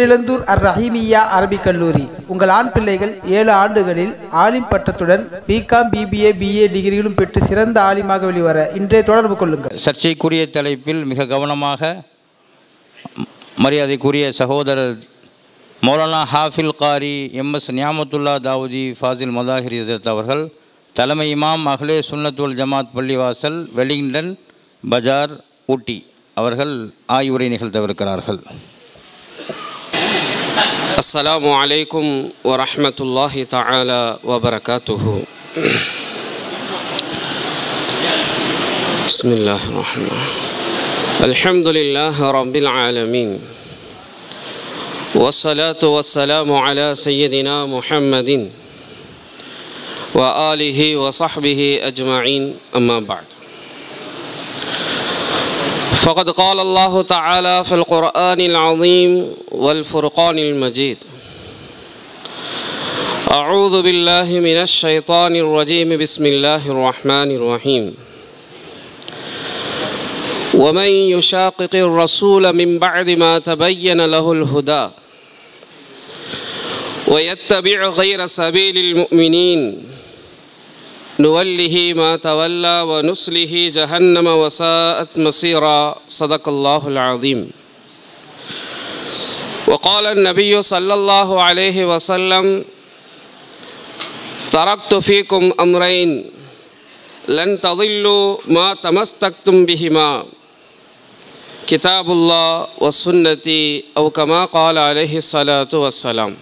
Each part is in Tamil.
இளந்தூர் அர் ரஹீமியா அரபிக் கல்லூரி உங்கள் ஆண் பிள்ளைகள் 7 ஆண்டுகளில் ஆலிம் பட்டத்துடன் பிகாம் பிபிஏ பிஏ டிகிரிகளும் பெற்று சிறந்த ஆலிமாக வெளிவர இன்றே தொடர்பு கொள்ளுங்கள். சர்ச்சைக்குரிய தலைப்பில் மிக கவனமாக மரியாதைக்குரிய சகோதரர் மௌலானா ஹாஃபில் காரி எம்எஸ் நியாமத்துல்லா தாவூதி ஃபாசில் மதாஹிரி ஹஸரத் அவர்கள் தலைமை இமாம் அஹ்லே சுன்னத் வல் ஜமாத் பள்ளிவாசல் வெலிங்டன் பஜார் ஊட்டி அவர்கள் ஆய்வுரை நிகழ்த்தவிருக்கிறார்கள். அஸ்ஸலாமு அலைக்கும் வரஹ்மத்துல்லாஹி தஆலா வபரகாத்துஹு. பிஸ்மில்லாஹிர் ரஹ்மானிர் ரஹீம். அல்ஹம்துலில்லாஹி ரப்பில் ஆலமீன். வஸ்ஸலாத்து வஸ்ஸலாமு அலா சய்யிதினா முஹம்மதின் வ ஆலிஹி வ ஸஹ்பிஹி அஜ்மஈன். அம்மா பஅத். فقد قال الله تعالى في القرآن العظيم والفرقان المجيد: أعوذ بالله من الشيطان الرجيم. بسم الله الرحمن الرحيم. ومن يشاقق الرسول من بعد ما تبين له الهدى ويتبع غير سبيل المؤمنين نوله ما تولى ونصله جهنم وساءت مصيرا. صدق الله العظيم. وقال النبي صلى الله عليه وسلم: تركت فيكم أمرين لن تضلوا ما تمسكتم بهما كتاب الله والسنة أو كما قال عليه الصلاة والسلام.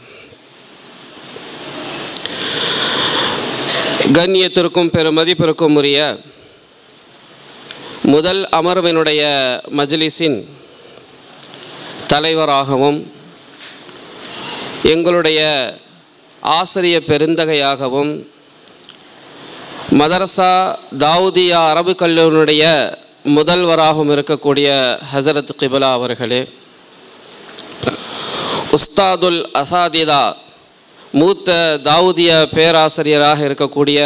கண்ணியத்திற்கும் பெருமதிப்பிற்கும் உரிய முதல் அமர்வினுடைய மஜ்லிஸின் தலைவராகவும் எங்களுடைய ஆசிரிய பெருந்தகையாகவும் மதரசா தாவூதியா அரபு கல்லூரியினுடைய முதல்வராகவும் இருக்கக்கூடிய ஹஸரத் கிப்லா அவர்களே, உஸ்தாதுல் அசாதிதா மூத்த தாவூதிய பேராசிரியராக இருக்கக்கூடிய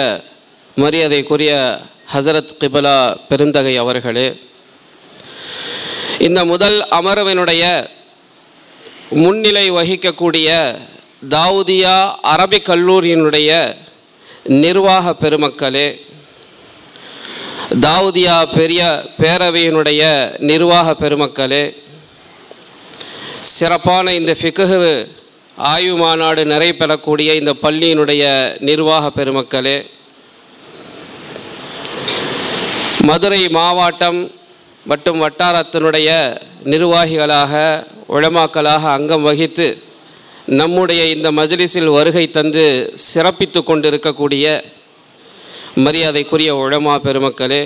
மரியாதைக்குரிய ஹஸரத் கிப்லா பெருந்தகை அவர்களே, இந்த முதல் அமர்வினுடைய முன்னிலை வகிக்கக்கூடிய தாவூதியா அரபிக் கல்லூரியினுடைய நிர்வாக பெருமக்களே, தாவூதியா பெரிய பேரவையினுடைய நிர்வாக பெருமக்களே, சிறப்பான இந்த ஃபிக்ஹ் ஆய்வு மாநாடு நிறைவேறக்கூடிய இந்த பள்ளியினுடைய நிர்வாக பெருமக்களே, மதுரை மாவட்டம் மற்றும் வட்டாரத்தினுடைய நிர்வாகிகளாக உலமாக்களாக அங்கம் வகித்து நம்முடைய இந்த மஜ்லிஸில் வருகை தந்து சிறப்பித்து கொண்டிருக்கக்கூடிய மரியாதைக்குரிய உலமா பெருமக்களே,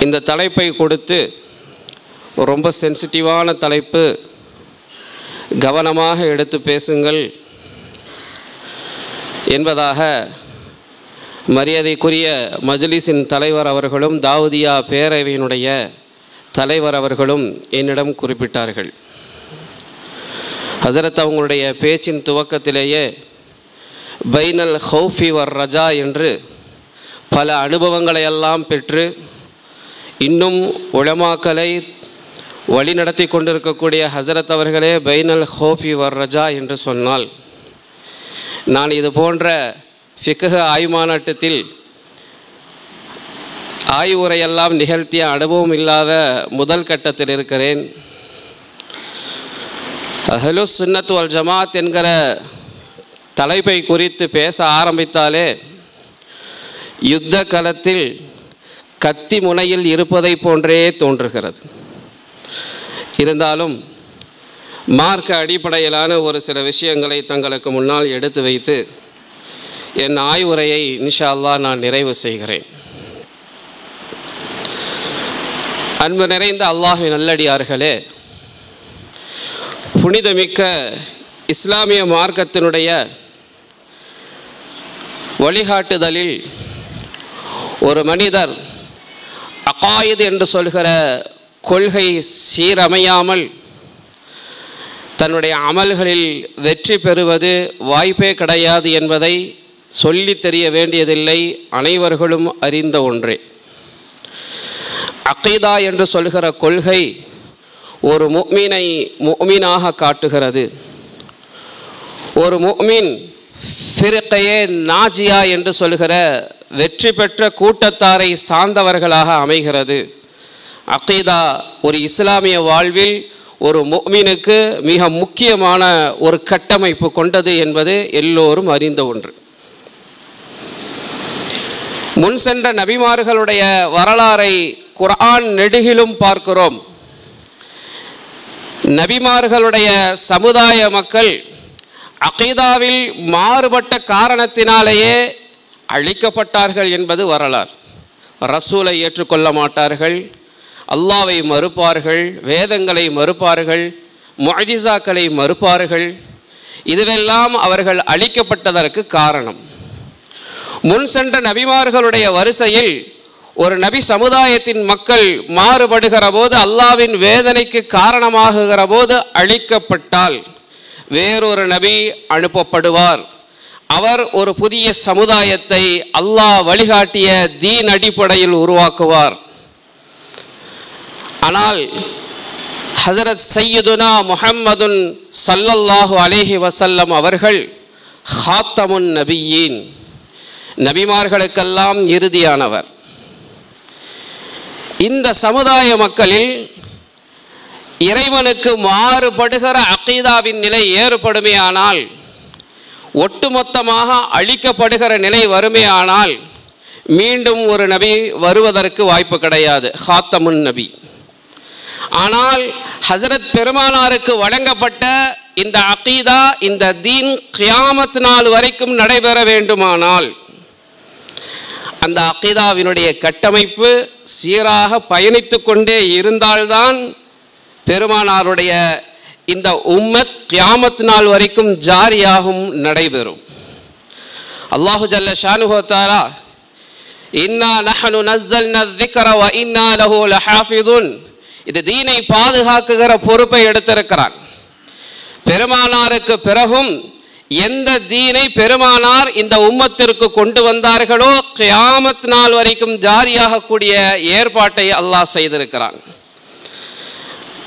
இந்த தலைப்பை கொடுத்து ரொம்ப சென்சிட்டிவான தலைப்பு, கவனமாக எடுத்து பேசுங்கள் என்பதாக மரியாதைக்குரிய மஜ்லிஸின் தலைவர் அவர்களும் தாவூதியா பேரவையினுடைய தலைவர் அவர்களும் என்னிடம் குறிப்பிட்டார்கள். ஹஸரத் அவங்களுடைய பேச்சின் துவக்கத்திலேயே பைனல் ஹௌஃபி வர் ரஜா என்று பல அனுபவங்களையெல்லாம் பெற்று இன்னும் உலமாக்களை வழிநடத்தி கொண்டிருக்கக்கூடிய ஹஸரத் அவர்களே பைனல் ஹௌஃபி வர் ரஜா என்று சொன்னால், நான் இது போன்ற ஃபிக்ஹ் ஆய்வு மாநாட்டத்தில் ஆய்வுரையெல்லாம் நிகழ்த்திய அனுபவம் இல்லாத முதல் கட்டத்தில் இருக்கிறேன். அஹ்லு சுன்னத் வல் ஜமாத் என்கிற தலைப்பை குறித்து பேச ஆரம்பித்தாலே யுத்த களத்தில் கத்தி முனையில் இருப்பதை போன்றே தோன்றுகிறது. இருந்தாலும் மார்க்க அடிப்படையிலான ஒரு சில விஷயங்களை தங்களுக்கு முன்னால் எடுத்து வைத்து என் ஆய்வுரையை இன்ஷா அல்லாஹ் நான் நிறைவு செய்கிறேன். அன்பு நிறைந்த அல்லாஹ்வின் நல்லடியார்களே, புனிதமிக்க இஸ்லாமிய மார்க்கத்தினுடைய வழிகாட்டுதலில் ஒரு மனிதர் அகாயித் என்று சொல்கிற கொள்கை சீரமையாமல் தன்னுடைய அமல்களில் வெற்றி பெறுவது வாய்ப்பே கிடையாது என்பதை சொல்லி தெரிய வேண்டியதில்லை, அனைவர்களும் அறிந்த ஒன்றே. அகீதா என்று சொல்கிற கொள்கை ஒரு முஃமினை முஃமினாக காட்டுகிறது. ஒரு முஃமின் ஃபிர்கையே நாஜியா என்று சொல்கிற வெற்றி பெற்ற கூட்டத்தாரை சார்ந்தவர்களாக அமைகிறது. அகீதா ஒரு இஸ்லாமிய வாழ்வில் ஒரு முஃமினுக்கு மிக முக்கியமான ஒரு கட்டமைப்பு கொண்டது என்பது எல்லோரும் அறிந்த ஒன்று. முன் சென்ற நபிமார்களுடைய வரலாறை குர்ஆன் நெடுகிலும் பார்க்கிறோம். நபிமார்களுடைய சமுதாய மக்கள் அகீதாவில் மாறுபட்ட காரணத்தினாலேயே அழிக்கப்பட்டார்கள் என்பது வரலாறு. ரசூலை ஏற்றுக்கொள்ள மாட்டார்கள், அல்லாவை மறுப்பார்கள், வேதங்களை மறுப்பார்கள், முஅஜிசாக்களை மறுப்பார்கள். இதுவெல்லாம் அவர்கள் அழிக்கப்பட்டதற்கு காரணம். முன் சென்ற நபிமார்களுடைய வரிசையில் ஒரு நபி சமுதாயத்தின் மக்கள் மாறுபடுகிற போது, அல்லாவின் வேதனைக்கு காரணமாகுகிற போது அழிக்கப்பட்டால் வேறொரு நபி அனுப்பப்படுவார். அவர் ஒரு புதிய சமுதாயத்தை அல்லாஹ் வழிகாட்டிய தீன் அடிப்படையில் உருவாக்குவார். ஆனால் ஹஸரத் சையதுனா முஹம்மதுன் ஸல்லல்லாஹு அலைஹி வஸல்லம் அவர்கள் ஹாத்தமுன் நபியீன், நபிமார்களுக்கெல்லாம் இறுதியானவர். இந்த சமுதாய மக்களில் இறைவனுக்கு மாறுபடுகிற அகீதாவின் நிலை ஏற்படுமே ஆனால், ஒட்டுமொத்தமாக அழிக்கப்படுகிற நிலை வருமே ஆனால், மீண்டும் ஒரு நபி வருவதற்கு வாய்ப்பு கிடையாது, ஹாத்தமுன் நபி. ஆனால் ஹஸரத் பெருமானாருக்கு வழங்கப்பட்ட இந்த அகீதா, இந்த தீன் கியாமத் நாள் வரைக்கும் நடைபெற வேண்டுமானால், அந்த அகீதாவினுடைய கட்டமைப்பு சீராக பயணித்து கொண்டே இருந்தால்தான் பெருமானாருடைய இந்த உம்மத் கியாமத் நாள் வரைக்கும் ஜாரியாகும், நடைபெறும். அல்லாஹு ஜல்ல ஷானுஹு வ தஆலா இன்னா நஹ்னு நஸ்ஸல்னா ذிக்ர வ இன்னா லஹு லஹாஃபிதுன், இது தீனை பாதுகாக்குகிற பொறுப்பை எடுத்திருக்கிறான். பெருமானாருக்கு பிறகும் எந்த தீனை பெருமானார் இந்த உம்மத்திற்கு கொண்டு வந்தார்களோ கியாமத் நாள் வரைக்கும் ஜாரியாகக்கூடிய ஏற்பாட்டை அல்லாஹ் செய்திருக்கிறான்.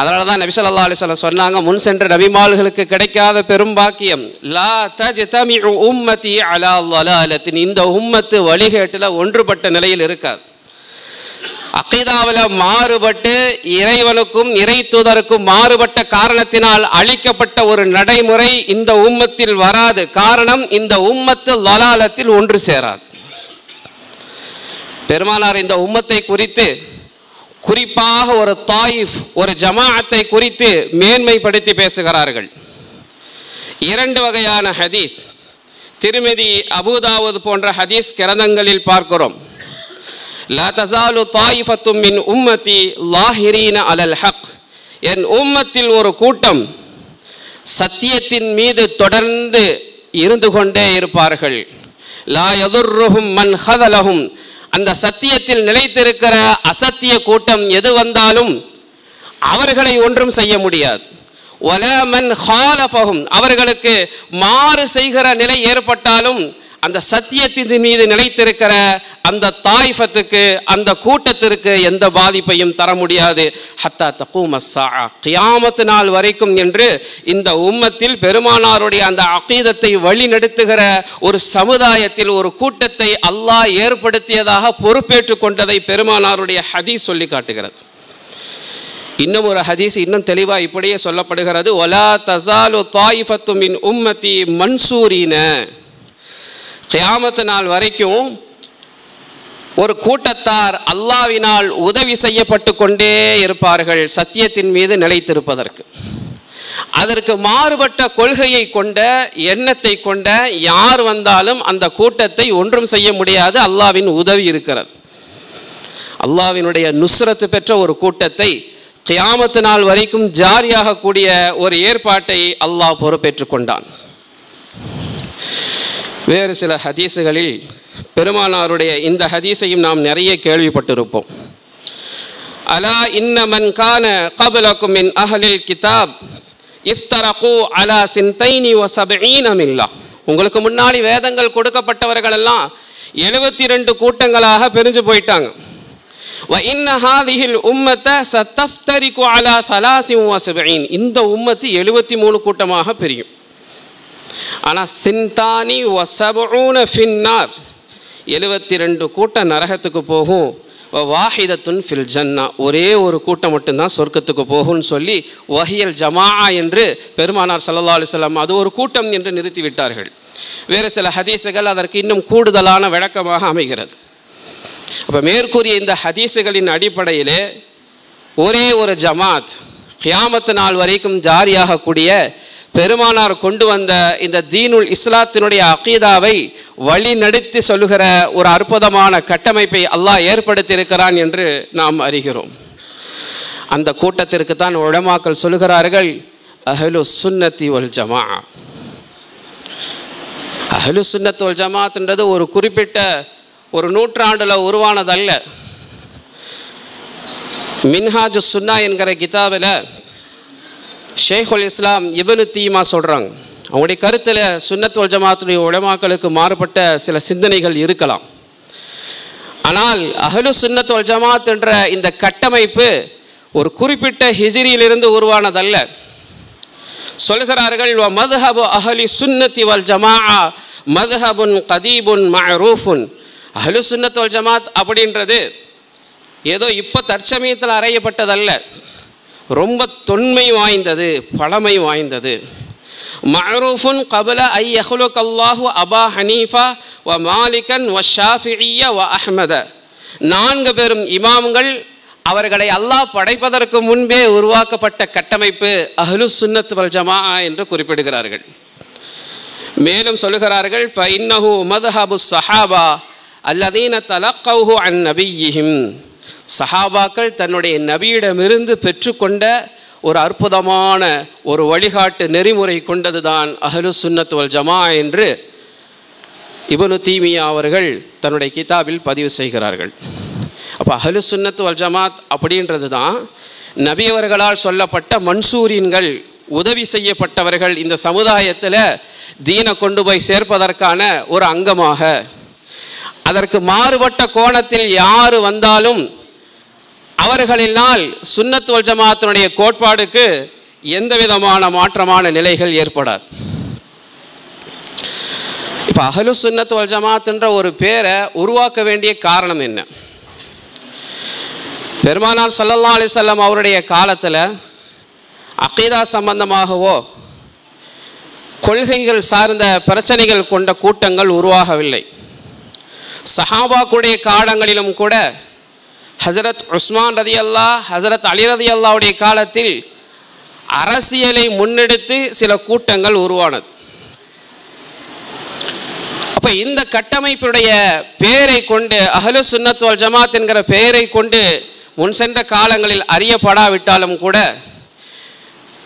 அதனால தான் நபி ஸல்லல்லாஹு அலைஹி வஸல்லம் சொன்னாங்க, முன் சென்ற நபிமார்களுக்கு கிடைக்காத பெரும் பாக்கியம், லா தஜ்தமிஉ உம்மதி அலா ضلالத்தின், இந்த உம்மத்து வழிகேட்டில் ஒன்றுபட்ட நிலையில் இருக்காது. அகீதாவில் மாறுபட்டு இறைவனுக்கும் இறை தூதருக்கும் மாறுபட்ட காரணத்தினால் அழிக்கப்பட்ட ஒரு நடைமுறை இந்த உம்மத்தில் வராது. காரணம், இந்த உம்மத்து ضلالத்தில் ஒன்று சேராது. பெருமானார் இந்த உம்மத்தை குறித்து, குறிப்பாக ஒரு தாயிஃப், ஒரு ஜமாஅத்தை குறித்து மேன்மைப்படுத்தி பேசுகிறார்கள். இரண்டு வகையான ஹதீஸ் திருமிதி, அபூதாவுத் போன்ற ஹதீஸ் கிரந்தங்களில் பார்க்கிறோம். லா தஸாலு தாயிஃபத்தும் மின் உம்மதி லாஹிரீன அலல் ஹக், என் உம்மத்தில் ஒரு கூட்டம் சத்தியத்தின் மீது தொடர்ந்து இருந்து கொண்டே இருப்பார்கள். லா யதுர்ருஹும் மன் ஹதலஹும், அந்த சத்தியத்தில் நிலைத்திருக்கிற அசத்திய கூட்டம் எது வந்தாலும் அவர்களை ஒன்றும் செய்ய முடியாது. வலா மன் ஹாலஃபஹும், அவர்களுக்கு மாறு செய்கிற நிலை ஏற்பட்டாலும் அந்த சத்தியத்தின் மீது நிலைத்திருக்கிற அந்த தாயிஃபத்துக்கு, அந்த கூட்டத்திற்கு எந்த பாதிப்பையும் தர முடியாது. ஹத்தா தகூம ஸாஅ, கியாமத் நாள் வரைக்கும் என்று இந்த உம்மத்தில் பெருமானாருடைய அந்த அகீதத்தை வழிநடத்துகிற ஒரு சமுதாயத்தில் ஒரு கூட்டத்தை அல்லாஹ் ஏற்படுத்தியதாக பொறுப்பேற்றுக் கொண்டதை பெருமானாருடைய ஹதீஸ் சொல்லி காட்டுகிறது. இன்னும் ஒரு ஹதீஸ் இன்னும் தெளிவாக இப்படியே சொல்லப்படுகிறது, வலா தஸாலு தாயிஃபத்து மின் உம்மதி மன்சூரீன, கியாமத் நாள் வரைக்கும் ஒரு கூட்டத்தார் அல்லாஹ்வினால் உதவி செய்யப்பட்டு கொண்டே இருப்பார்கள் சத்தியத்தின் மீது நிலைத்திருப்பதற்கு. அதற்கு மாறுபட்ட கொள்கையை கொண்ட, எண்ணத்தை கொண்ட யார் வந்தாலும் அந்த கூட்டத்தை ஒன்றும் செய்ய முடியாது. அல்லாஹ்வின் உதவி இருக்கிறது. அல்லாஹ்வினுடைய நுஸ்ரத்து பெற்ற ஒரு கூட்டத்தை கியாமத் நாள் வரைக்கும் ஜாரியாகக்கூடிய ஒரு ஏற்பாட்டை அல்லாஹ் பொறுப்பேற்றுக் கொண்டான். வேறு சில ஹதீஸுகளில் பெருமானாருடைய இந்த ஹதீஸையும் நாம் நிறைய கேள்விப்பட்டிருப்போம். அலா இன்ன மன் கான கப்லக்கும் மின் அஹ்லில் கிதாப் இஃப்தரகு அலா சின்தைனி வ சபஈன மில்லா, உங்களுக்கு முன்னாடி வேதங்கள் கொடுக்கப்பட்டவர்கள் எல்லாம் 72 கூட்டங்களாக பிரிஞ்சு போயிட்டாங்க. وَإِنَّ هَذِهِ الْأُمَّةَ سَتَفْتَرِقُ عَلَى 73. இந்த உம்மத்து 73 கூட்டமாக பிரியும். ஆனால் சிந்தானி வசபூன ஃபின்னார் 72 கூட்டம் நரகத்துக்கு போகும். வாஹிதத்துன் ஃபில் ஜன்னா ஒரே ஒரு கூட்டம் மட்டும்தான் சொர்க்கத்துக்கு போகும்னு சொல்லி வஹியல் ஜமாஆ என்று பெருமானார் ஸல்லல்லாஹு அலைஹி வஸல்லம் அது ஒரு கூட்டம் என்று நிறுத்திவிட்டார்கள். வேறு சில ஹதீஸுகள் அதற்கு இன்னும் கூடுதலான விளக்கமாக அமைகிறது. அப்போ மேற்கூறிய இந்த ஹதீஸுகளின் அடிப்படையிலே ஒரே ஒரு ஜமாத் கியாமத்து நாள் வரைக்கும் ஜாரியாகக்கூடிய பெருமானார் கொண்டு வந்த இந்த தீனுல் இஸ்லாத்தினுடைய அகீதாவை வழி நடத்தி சொல்லுகிற ஒரு அற்புதமான கட்டமைப்பை அல்லாஹ் ஏற்படுத்தியிருக்கிறான் என்று நாம் அறிகிறோம். அந்த கூட்டத்திற்கு தான் உலமாக்கள் சொல்லுகிறார்கள் அஹ்லு சுன்னத்தி வல் ஜமா. அஹ்லு சுன்னத் வல் ஜமாத்ன்றது ஒரு குறிப்பிட்ட ஒரு நூற்றாண்டில் உருவானதல்ல. மின்ஹாஜு சுன்னா என்கிற கிதாபில் ஷேகுல் இஸ்லாம் இப்னு தீமா சொல்கிறாங்க. அவங்களுடைய கருத்தில் சுன்னத் வல் ஜமாத்துடைய உலமாக்களுக்கு மாறுபட்ட சில சிந்தனைகள் இருக்கலாம். ஆனால் அஹ்லு சுன்னத் வல் ஜமாத் என்ற இந்த கட்டமைப்பு ஒரு குறிப்பிட்ட ஹிஜ்ரியிலிருந்து உருவானதல்ல. சொல்கிறார்கள் வ மத்ஹபு அஹ்லி சுன்னத்தி வல் ஜமாஅ மத்ஹபுன் கதீபுன் மஅரூஃபுன். அஹ்லு சுன்னத் வல் ஜமாத் அப்படின்றது ஏதோ இப்போ தற்சமயத்தில் அறையப்பட்டதல்ல, ரொம்ப தொன்மை வாய்ந்தது, பழமை வாய்ந்தது. மஅரூஃபுன் கபல ஐ யஹ்லுக அல்லாஹு அபா ஹனீஃபா வ மாலிகன் வ ஷாஃபிஇய்ய வ அஹ்மத. 4 பெரும் இமாம்கள் அவர்களை அல்லாஹ் படைப்பதற்கு முன்பே உருவாக்கப்பட்ட கட்டமைப்பு அஹ்லு சுன்னத் வல் ஜமாஅ என்று குறிப்பிடுகிறார்கள். மேலும் சொல்லுகிறார்கள் ஃபஇன்னஹு மத்ஹபு ஸஹாபா அல்லதீன தலக்கௌஹு அன் நபிய்யிஹிம். சஹாபாக்கள் தன்னுடைய நபியிடமிருந்து பெற்றுக்கொண்ட ஒரு அற்புதமான ஒரு வழிகாட்டு நெறிமுறை கொண்டது தான் அஹ்லு சுன்னத் வல் ஜமாஅ என்று இப்னு தீமியா அவர்கள் தன்னுடைய கிதாபில் பதிவு செய்கிறார்கள். அப்போ அஹ்லு சுன்னத் வல் ஜமாத் அப்படின்றது தான் நபி அவர்களால் சொல்லப்பட்ட மன்சூரின்கள், உதவி செய்யப்பட்டவர்கள், இந்த சமுதாயத்தில் தீனை கொண்டு போய் சேர்ப்பதற்கான ஒரு அங்கமாக. அதற்கு மாறுபட்ட கோணத்தில் யார் வந்தாலும் அவர்களினால் சுன்னத் வல் ஜமாத்தினுடைய கோட்பாடுக்கு எந்த விதமான மாற்றமான நிலைகள் ஏற்படாது. இப்போ அஹ்லு சுன்னத் வல் ஜமாத்ன்ற ஒரு பேரை உருவாக்க வேண்டிய காரணம் என்ன? பெருமானார் ஸல்லல்லாஹு அலைஹி வஸல்லம் அவருடைய காலத்தில் அகீதா சம்பந்தமாகவோ கொள்கைகள் சார்ந்த பிரச்சனைகள் கொண்ட கூட்டங்கள் உருவாகவில்லை. சஹாபாக்குடைய காலங்களிலும் கூட ஹஸரத் உஸ்மான் ரதியல்லாஹ், ஹஸரத் அலி ரதியல்லாஹ்வுடைய காலத்தில் அரசியலை முன்னெடுத்து சில கூட்டங்கள் உருவானது. அப்போ இந்த கட்டமைப்புடைய பெயரை கொண்டு அஹ்லு சுன்னத் வல் ஜமாத் என்கிற பெயரை கொண்டு முன் சென்ற காலங்களில் அறியப்படாவிட்டாலும் கூட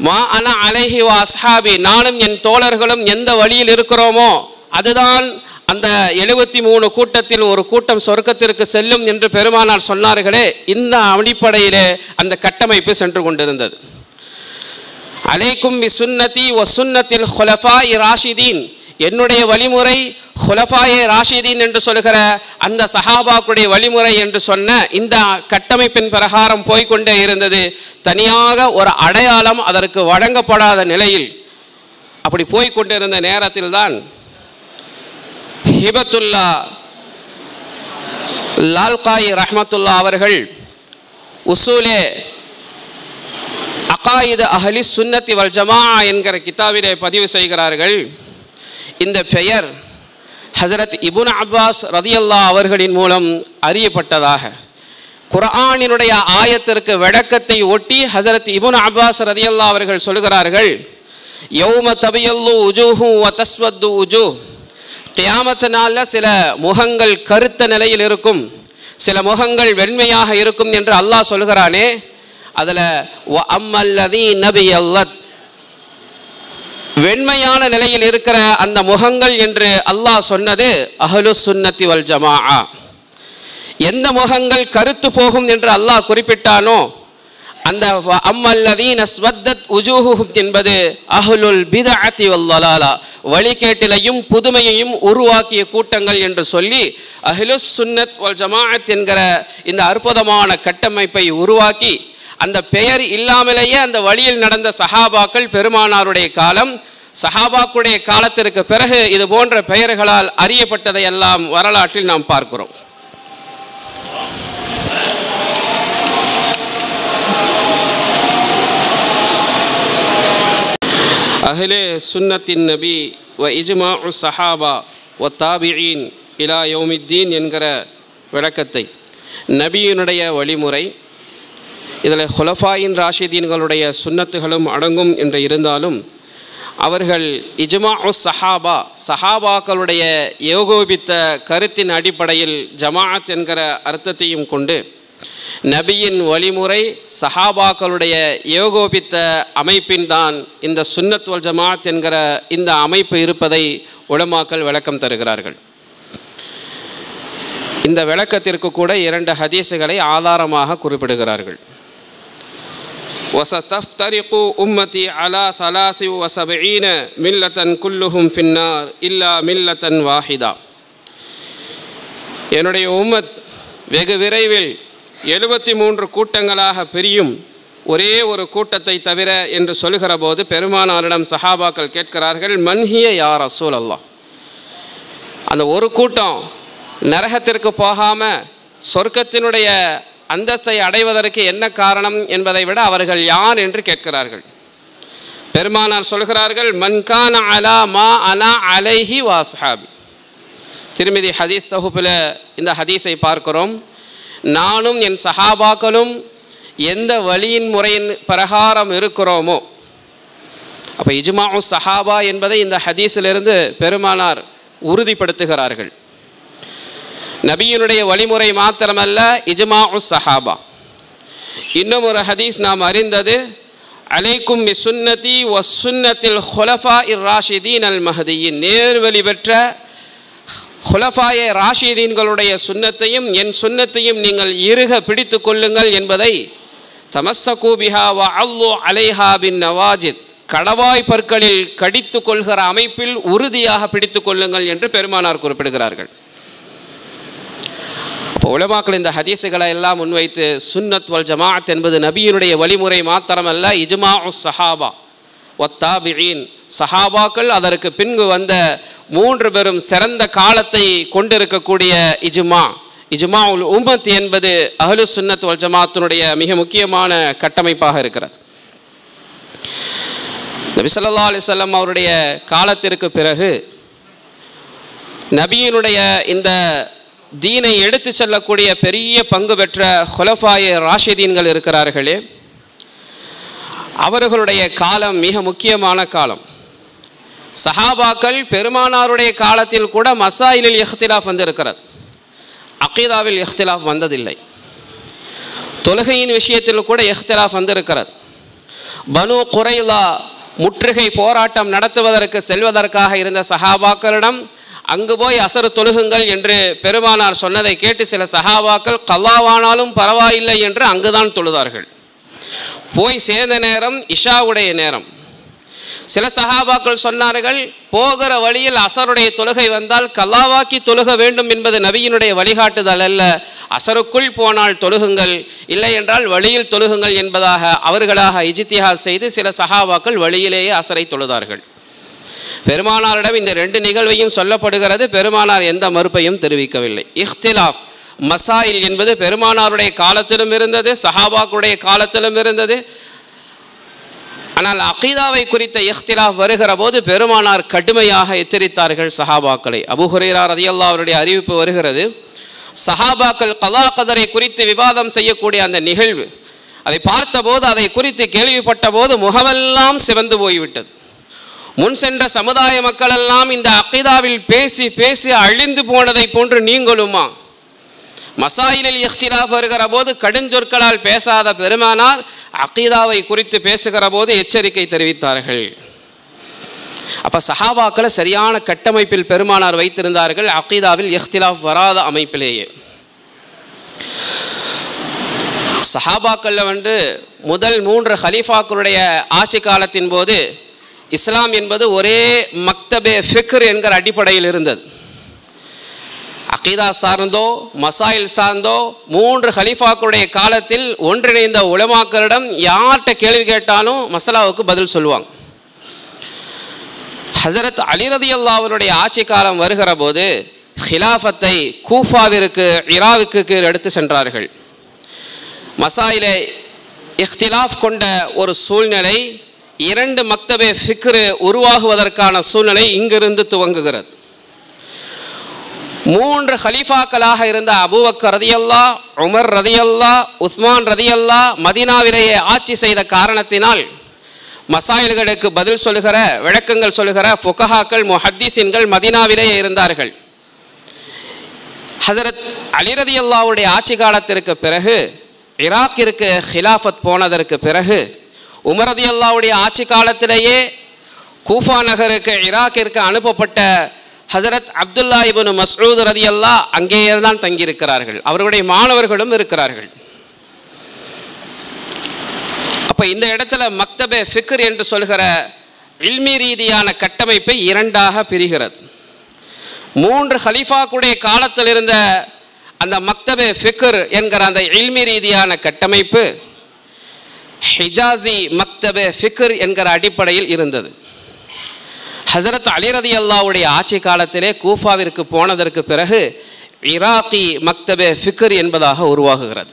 மா அன அலைஹி வ அஸ்ஹாபி, நானும் என் தோழர்களும் எந்த வழியில் இருக்கிறோமோ அதுதான் அந்த 73 கூட்டத்தில் ஒரு கூட்டம் சொர்க்கத்திற்கு செல்லும் என்று பெருமானார் சொன்னார்களே, இந்த அடிப்படையிலே அந்த கட்டமைப்பு சென்று கொண்டிருந்தது. அலைக்கும் பி சுன்னதி வ சுன்னத்தில் ஹுலஃபாஇ ராஷிதீன், என்னுடைய வழிமுறை ஹுலஃபாயே ராஷிதீன் என்று சொல்கிற அந்த சஹாபாக்குடைய வழிமுறை என்று சொன்ன இந்த கட்டமைப்பின் பிரகாரம் போய்கொண்டே இருந்தது. தனியாக ஒரு அடையாளம் அதற்கு வழங்கப்படாத நிலையில் அப்படி போய்கொண்டிருந்த நேரத்தில் தான் ஹிபத்துல்லா லால்காயி ரஹ்மத்துல்லா அவர்கள் உசூலே அகாயிது அஹ்லி சுன்னத்தி வல் ஜமாஅ என்கிற கிதாபிலே பதிவு செய்கிறார்கள். இந்த பெயர் ஹஸரத் இப்னு அப்பாஸ் ரதியல்லாஹு அவர்களின் மூலம் அறியப்பட்டதாக. குர்ஆனினுடைய ஆயத்திற்கு விளக்கத்தை ஒட்டி ஹஸரத் இப்னு அப்பாஸ் ரதியல்லாஹு அவர்கள் சொல்கிறார்கள், யௌம தபியல்லு உஜூஹு வ தஸ்வது உஜூஹ். கியாமத் நாளில் சில முகங்கள் கருத்த நிலையில் இருக்கும், சில முகங்கள் வெண்மையாக இருக்கும் என்று அல்லாஹ் சொல்கிறானே, அதில் வ அம்மல்லதீ நபியல்லத், வெண்மையான நிலையில் இருக்கிற அந்த முகங்கள் என்று அல்லாஹ் சொன்னது அஹ்லு சுன்னத்தி வல் ஜமாஅ. எந்த முகங்கள் கருத்து போகும் என்று அல்லாஹ் குறிப்பிட்டானோ அந்த அம்மல்லதீன ஸ்வத்தத் உஜூஹுஹும் என்பது அஹ்லுல் பித்அத்தி வல் ضலாலா, வழிகேட்டிலையும் புதுமையையும் உருவாக்கிய கூட்டங்கள் என்று சொல்லி அஹ்லுஸ் சுன்னத் வல் ஜமாஅத் என்கிற இந்த அற்புதமான கட்டமைப்பை உருவாக்கி அந்த பெயர் இல்லாமலேயே அந்த வழியில் நடந்த சஹாபாக்கள் பெருமானாருடைய காலம், சஹாபாக்குடைய காலத்திற்கு பிறகு இது போன்ற பெயர்களால் அறியப்பட்டதை எல்லாம் வரலாற்றில் நாம் பார்க்கிறோம். அஹ்லே சுன்னத்தின் நபி வ இஜ்மாஉ ஸஹாபா வ தாபிஈன் இலா யௌமித்தீன் என்கிற விளக்கத்தை, நபியினுடைய வழிமுறை, இதில் ஹுலஃபாயின் ராஷிதீன்களுடைய சுன்னத்துகளும் அடங்கும் என்று இருந்தாலும் அவர்கள் இஜ்மாஉ ஸஹாபா, சஹாபாக்களுடைய ஏகோபித்த கருத்தின் அடிப்படையில் ஜமாஅத் என்கிற அர்த்தத்தையும் கொண்டு நபியின் வழிமுறை சஹாபாக்களுடைய ஏகோபித்த அமைப்பின் தான் இந்த சுன்னத் வல் ஜமாஅத் என்கிற இந்த அமைப்பு இருப்பதை உலமாக்கள் விளக்கம் தருகிறார்கள். இந்த விளக்கத்திற்கு கூட 2 ஹதீஸுகளை ஆதாரமாக குறிப்பிடுகிறார்கள். وَسَتَفْتَرِقُ أُمَّتِي عَلَى 73 مِلَّةً كُلُّهُمْ فِي النَّارِ إِلَّا مِلَّةً وَاحِدَةً. என்னுடைய உம்மத் வெகு விரைவில் 73 கூட்டங்களாக பிரியும், ஒரே ஒரு கூட்டத்தை தவிர என்று சொல்கிற போது பெருமானாரிடம் சஹாபாக்கள் கேட்கிறார்கள், மன்ஹிய யா ரசூல் அல்லாஹ், அந்த ஒரு கூட்டம் நரகத்திற்கு போகாமல் சொர்க்கத்தினுடைய அந்தஸ்தை அடைவதற்கு என்ன காரணம் என்பதை விட அவர்கள் யார் என்று கேட்கிறார்கள். பெருமானார் சொல்கிறார்கள், மன்கான அலா மா அனா அலைஹி வாஸ்ஹாபி. திருமிதி ஹதீஸ் தொகுப்பில் இந்த ஹதீஸை பார்க்கிறோம். நானும் என் சஹாபாக்களும் எந்த வழியின் முறையின் பிரகாரம் இருக்கிறோமோ. அப்போ இஜ்மாஉ ஸஹாபா என்பதை இந்த ஹதீஸிலிருந்து பெருமானார் உறுதிப்படுத்துகிறார்கள். நபியினுடைய வழிமுறை மாத்திரமல்ல, இஜ்மாஉ ஸஹாபா. இன்னும் ஒரு ஹதீஸ் நாம் அறிந்தது, அலைக்கும் பி சுன்னதி வ சுன்னத்தில் ஹுலஃபா இர் ராஷிதீன் அல் மஹதியின், நேர்வழி பெற்ற ஹுலஃபாயே ராஷிதீன்களுடைய சுன்னத்தையும் என் சுன்னத்தையும் நீங்கள் இறுக பிடித்து கொள்ளுங்கள் என்பதை தமஸ்ஸகு பிஹா வ அல்லு அலைஹா பின் நவாஜித், கடவாய் பற்களில் கடித்து கொள்கிற அமைப்பில் உறுதியாக பிடித்து கொள்ளுங்கள் என்று பெருமானார் குறிப்பிடுகிறார்கள். இப்போ உலமாக்கள் இந்த ஹதீஸுகளை எல்லாம் முன்வைத்து சுன்னத் வல் ஜமாஅத் என்பது நபியினுடைய வழிமுறை மாத்திரமல்ல, இஜ்மாஉ ஸஹாபா வ தாபிஈன், சஹாபாக்கள் அதற்கு பின்பு வந்த 3 பெரும் சிறந்த காலத்தை கொண்டிருக்கக்கூடிய இஜ்மாஉல் உம்மத் என்பது அஹ்லு சுன்னத் வல் ஜமாஅத்தினுடைய மிக முக்கியமான கட்டமைப்பாக இருக்கிறது. நபி ஸல்லல்லாஹு அலைஹி வஸல்லம் அவருடைய காலத்திற்கு பிறகு நபியினுடைய இந்த தீனை எடுத்து செல்லக்கூடிய பெரிய பங்கு பெற்ற ஹுலஃபாயே ராஷிதீன்கள் இருக்கிறார்களே, அவர்களுடைய காலம் மிக முக்கியமான காலம். சஹாபாக்கள் பெருமானாருடைய காலத்தில் கூட மசாயிலில் இஹ்திலாஃப் வந்திருக்கிறது, அகீதாவில் இஹ்திலாஃப் வந்ததில்லை. தொழுகையின் விஷயத்தில் கூட இஹ்திலாஃப் வந்திருக்கிறது. பனு குரைலா முற்றுகை போராட்டம் நடத்துவதற்கு செல்வதற்காக இருந்த சஹாபாக்களிடம் அங்கு போய் அசரு தொழுகுங்கள் என்று பெருமானார் சொன்னதை கேட்டு சில சஹாபாக்கள் கல்லாவானாலும் பரவாயில்லை என்று அங்குதான் தொழுதார்கள். போய் சேர்ந்த நேரம் இஷாவுடைய நேரம். சில சஹாபாக்கள் சொன்னார்கள், போகிற வழியில் அசருடைய தொழுகை வந்தால் கல்லாவாக்கி தொழுக வேண்டும் என்பது நபியினுடைய வழிகாட்டுதல் அல்ல, அசருக்குள் போனால் தொழுகுங்கள், இல்லை என்றால் வழியில் தொழுகுங்கள் என்பதாக அவர்களாக இஜ்திஹாத் செய்து சில சஹாபாக்கள் வழியிலேயே அசரை தொழுதார்கள். பெருமானாரிடம் இந்த 2 நிகழ்வையும் சொல்லப்படுகிறது. பெருமானார் எந்த மறுப்பையும் தெரிவிக்கவில்லை. இஹ்திலாஃப் மசாயில் என்பது பெருமானாருடைய காலத்திலும் இருந்தது, சஹாபாக்களுடைய காலத்திலும் இருந்தது. ஆனால் அகீதாவை குறித்த இஹ்திலாஃப் வருகிற போது பெருமானார் கடுமையாக எச்சரித்தார்கள் சஹாபாக்களை. அபூ ஹுரைரா ரலியல்லாஹு அவருடைய அறிவிப்பு வருகிறது, சஹாபாக்கள் கலா கதரை குறித்து விவாதம் செய்யக்கூடிய அந்த நிகழ்வு, அதை பார்த்தபோது, அதை குறித்து கேள்விப்பட்ட போது முகமெல்லாம் சிவந்து போய்விட்டது. முன் சென்ற சமுதாய மக்களெல்லாம் இந்த அகீதாவில் பேசி பேசி அழிந்து போனதை போன்று நீங்களுமா? மசாயிலில் இஹ்திலாஃப் வருகிற போது கடுஞ்சொற்களால் பேசாத பெருமானார் அகீதாவை குறித்து பேசுகிற போது எச்சரிக்கை தெரிவித்தார்கள். அப்போ சஹாபாக்களை சரியான கட்டமைப்பில் பெருமானார் வைத்திருந்தார்கள், அகீதாவில் இஹ்திலாஃப் வராத அமைப்பிலேயே. சஹாபாக்களில் முதல் 3 ஹலீஃபாக்களுடைய ஆட்சி காலத்தின் போது இஸ்லாம் என்பது ஒரே மக்தபே ஃபிக்ர் என்கிற அடிப்படையில் இருந்தது. அகீதா சார்ந்தோ மசாயில் சார்ந்தோ 3 ஹலீஃபாக்களுடைய காலத்தில் ஒன்றிணைந்த உலமாக்களிடம் யார்கிட்ட கேள்வி கேட்டாலும் மசலாவுக்கு பதில் சொல்லுவாங்க. ஹஸரத் அலி ரலியல்லாஹு அவருடைய ஆட்சி காலம் வருகிற போது ஹிலாஃபத்தை கூஃபாவிற்கு இராவுக்கு எடுத்து சென்றார்கள். மசாயிலை இஃப்திலாஃப் கொண்ட ஒரு சூழ்நிலை, 2 மக்தபே ஃபிக்ர் உருவாகுவதற்கான சூழ்நிலை இங்கிருந்து துவங்குகிறது. 3 ஹலீஃபாக்களாக இருந்த அபூபக்கர் ரதியல்லாஹ், உமர் ரதியல்லாஹ், உஸ்மான் ரதியல்லாஹ் மதீனாவிலேயே ஆட்சி செய்த காரணத்தினால் மசாயில்களுக்கு பதில் சொல்லுகிற, விளக்கங்கள் சொல்லுகிற ஃபுகஹாக்கள், முஹத்திஸின்கள் மதீனாவிலேயே இருந்தார்கள். ஹஸரத் அலி ரதியல்லாஹுடைய ஆட்சி காலத்திற்கு பிறகு, ஈராக்கிற்கு ஹிலாஃபத் போனதற்கு பிறகு, உமர் ரதியல்லாஹுடைய ஆட்சி காலத்திலேயே கூஃபா நகருக்கு ஈராக்கிற்கு அனுப்பப்பட்ட ஹஸரத் அப்துல்லா இப்னு மஸ்ஊத் ரதியல்லாஹ் அங்கேயே தான் தங்கியிருக்கிறார்கள். அவர்களுடைய மாணவர்களும் இருக்கிறார்கள். அப்போ இந்த இடத்துல மக்தபே ஃபிக்ர் என்று சொல்கிற இல்மி ரீதியான கட்டமைப்பை 2ஆக பிரிகிறது. 3 ஹலீஃபாக்குடைய காலத்தில் இருந்த அந்த மக்தபே ஃபிக்ர் என்கிற அந்த இல்மி ரீதியான கட்டமைப்பு ஹிஜாஸி மக்தபே ஃபிக்ர் என்கிற அடிப்படையில் இருந்தது. ஹஸரத் அலி ரலியல்லாஹுடைய ஆட்சி காலத்திலே கூஃபாவிற்கு போனதற்கு பிறகு இராக்கி மக்தபே ஃபிக்ர் என்பதாக உருவாகுகிறது.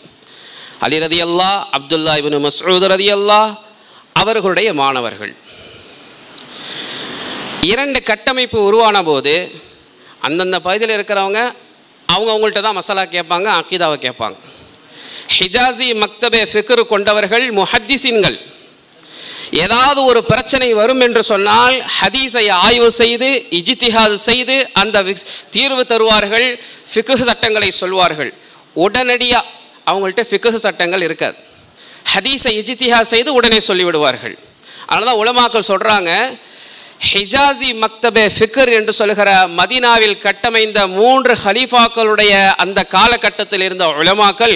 அலி ரலியல்லாஹ், அப்துல்லா இப்னு மஸ்ஊத் ரலியல்லாஹ் அவர்களுடைய மாணவர்கள். 2 கட்டமைப்பு உருவான போது அந்தந்த பகுதியில் இருக்கிறவங்க அவங்கள்ட்ட தான் மசாலா கேட்பாங்க, அக்கீதாவை கேட்பாங்க. ஹிஜாஸி மக்தபே ஃபிக்ர் கொண்டவர்கள் முஹத்திஸின்கள். ஏதாவது ஒரு பிரச்சனை வரும் என்று சொன்னால் ஹதீஸை ஆய்வு செய்து இஜ்திஹாத் செய்து அந்த தீர்வு தருவார்கள், ஃபிக்ஹ் சட்டங்களை சொல்வார்கள். உடனடியாக அவங்கள்ட்ட ஃபிக்ஹ் சட்டங்கள் இருக்காது. ஹதீஸை இஜ்திஹாத் செய்து உடனே சொல்லிவிடுவார்கள். அதனால தான் உலமாக்கள் சொல்கிறாங்க, ஹிஜாஸி மக்தபே ஃபிக்ர் என்று சொல்கிற மதீனாவில் கட்டமைந்த 3 ஹலீஃபாக்களுடைய அந்த காலகட்டத்தில் இருந்த உலமாக்கள்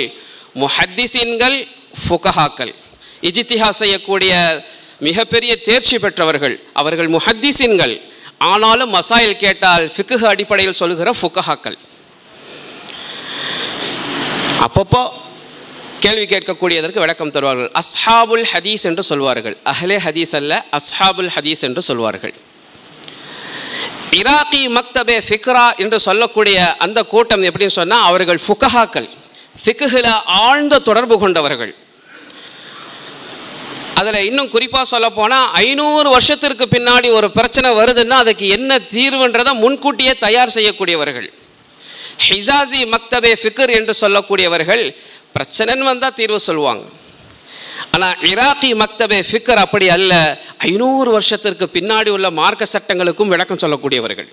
முஹத்திஸின்கள், ஃபுகஹாக்கள், இஜ்திஹாத் செய்யக்கூடிய மிகப்பெரிய தேர்ச்சி பெற்றவர்கள். அவர்கள் முஹத்திஸின்கள், ஆனாலும் மசாயில் கேட்டால் ஃபிக்ஹ் அடிப்படையில் சொல்கிற ஃபுகஹாக்கள். அப்பப்போ கேள்வி கேட்கக்கூடியதற்கு விளக்கம் தருவார்கள். அஸ்ஹாபுல் ஹதீஸ் என்று சொல்வார்கள். அஹ்லே ஹதீஸ் அல்ல, அஸ்ஹாபுல் ஹதீஸ் என்று சொல்வார்கள். இராக்கி மக்தபே ஃபிக்ரா என்று சொல்லக்கூடிய அந்த கூட்டம் எப்படின்னு சொன்னால் அவர்கள் ஃபுகஹாக்கள், ஃபிக்ஹில் ஆழ்ந்த தொடர்பு கொண்டவர்கள். அதில் இன்னும் குறிப்பாக சொல்ல போனால் 500 வருஷத்திற்கு பின்னாடி ஒரு பிரச்சனை வருதுன்னா அதுக்கு என்ன தீர்வுன்றதை முன்கூட்டியே தயார் செய்யக்கூடியவர்கள். ஹிஜாஸி மக்தபே ஃபிக்ர் என்று சொல்லக்கூடியவர்கள் பிரச்சனைன்னு வந்தால் தீர்வு சொல்லுவாங்க. ஆனால் இராக்கி மக்தபே ஃபிக்ர் அப்படி அல்ல, 500 வருஷத்திற்கு பின்னாடி உள்ள மார்க்க சட்டங்களுக்கும் விளக்கம் சொல்லக்கூடியவர்கள்.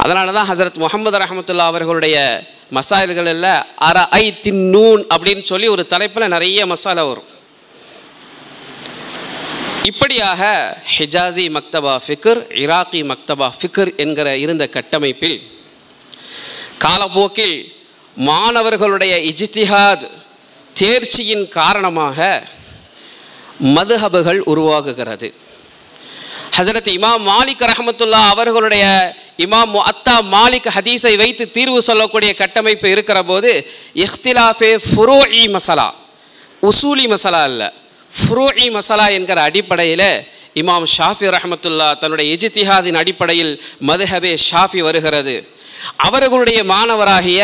அதனால தான் ஹஸரத் முஹம்மது ரஹமத்துல்லா அவர்களுடைய மசாயில்களில் ஐ தின்னூன் அப்படின்னு சொல்லி ஒரு தலைப்பில் நிறைய மசாலா வரும். இப்படியாக ஹிஜாஸி மக்தபா ஃபிக்ர், இராக்கி மக்தபா ஃபிக்ர் என்கிற இருந்த கட்டமைப்பில் காலப்போக்கில் மாணவர்களுடைய இஜ்திஹாத் தேர்ச்சியின் காரணமாக மதுஹபுகள் உருவாகுகிறது. ஹஸரத் இமாம் மாலிக் ரஹமத்துல்லா அவர்களுடைய இமாம் முஅத்தா மாலிக் ஹதீஸை வைத்து தீர்வு சொல்லக்கூடிய கட்டமைப்பு இருக்கிற போது இஃப்திலாஃபே ஃபுரூஇ மசலா, உசூலி மசலா அல்ல, ஃபுரூஇ மசலா என்கிற அடிப்படையில் இமாம் ஷாஃபி ரஹமத்துல்லா தன்னுடைய இஜ்திஹாதின் அடிப்படையில் மதுஹபே ஷாஃபி வருகிறது. அவர்களுடைய மாணவராகிய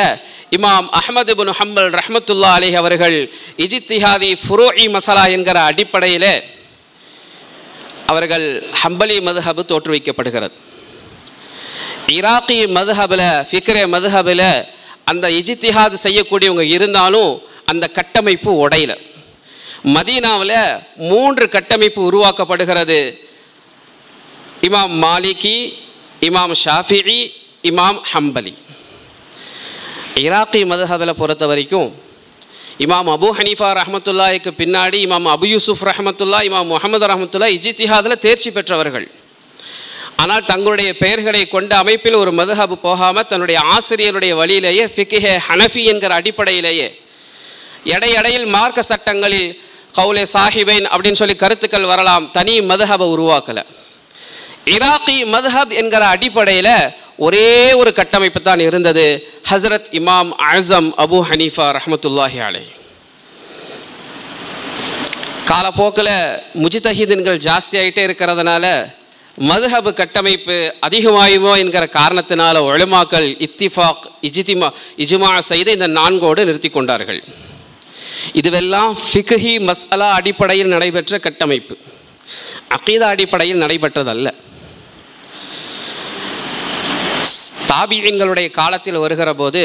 இமாம் அஹ்மது இப்னு ஹம்பல் ரஹ்மத்துல்லா அலைஹி அவர்கள் இஜ்திஹாதி ஃபுரூஇ மசலா என்கிற அடிப்படையில் அவர்கள் ஹம்பலி மதுஹபு தோற்றுவிக்கப்படுகிறது. இராக்கி மதுஹபில், ஃபிக்ரே மதுஹபில் அந்த இஜ்திஹாத் செய்யக்கூடியவங்க இருந்தாலும் அந்த கட்டமைப்பு உடையில. மதீனாவில் 3 கட்டமைப்பு உருவாக்கப்படுகிறது. இமாம் மாலிகி, இமாம் ஷாஃபிஇ, இமாம் ஹம்பலி. இராக்கி மதுஹபில் பொறுத்த வரைக்கும் இமாம் அபு ஹனீஃபா ரஹமத்துல்லாய்க்கு பின்னாடி இமாம் அபு யூசுஃப் ரஹமத்துல்லா, இமாம் முஹம்மது ரஹமத்துல்லா இஜ்திஹாதில் தேர்ச்சி பெற்றவர்கள். ஆனால் தங்களுடைய பெயர்களை கொண்ட அமைப்பில் ஒரு மதுஹப் போகாமல் தன்னுடைய ஆசிரியருடைய வழியிலேயே ஃபிக்ஹே ஹனஃபி என்கிற அடிப்படையிலேயே இடையில் மார்க்க சட்டங்களில் கவுலே சாஹிபைன் அப்படின்னு சொல்லி கருத்துக்கள் வரலாம். தனி மதுஹபை உருவாக்கலை. இராக்கி மதுஹப் என்கிற அடிப்படையில் ஒரே ஒரு கட்டமைப்பு தான் இருந்தது. ஹசரத் இமாம் அஸம் அபு ஹனீஃபா ரஹ்மத்துல்லாஹி அலைஹி. காலப்போக்கில் முஜ்தஹிதுன்கள் ஜாஸ்தி ஆகிட்டே இருக்கிறதுனால மதுஹபு கட்டமைப்பு அதிகமாயுமோ என்கிற காரணத்தினால உலமாக்கள் இத்திஃபாக் இஜ்மா செய்து இந்த 4 நிறுத்தி கொண்டார்கள். இதுவெல்லாம் ஃபிக்ஹி மஸ்அலா அடிப்படையில் நடைபெற்ற கட்டமைப்பு, அகீதா அடிப்படையில் நடைபெற்றதல்ல. தாபிஈன்களுடைய காலத்தில் வருகிற போது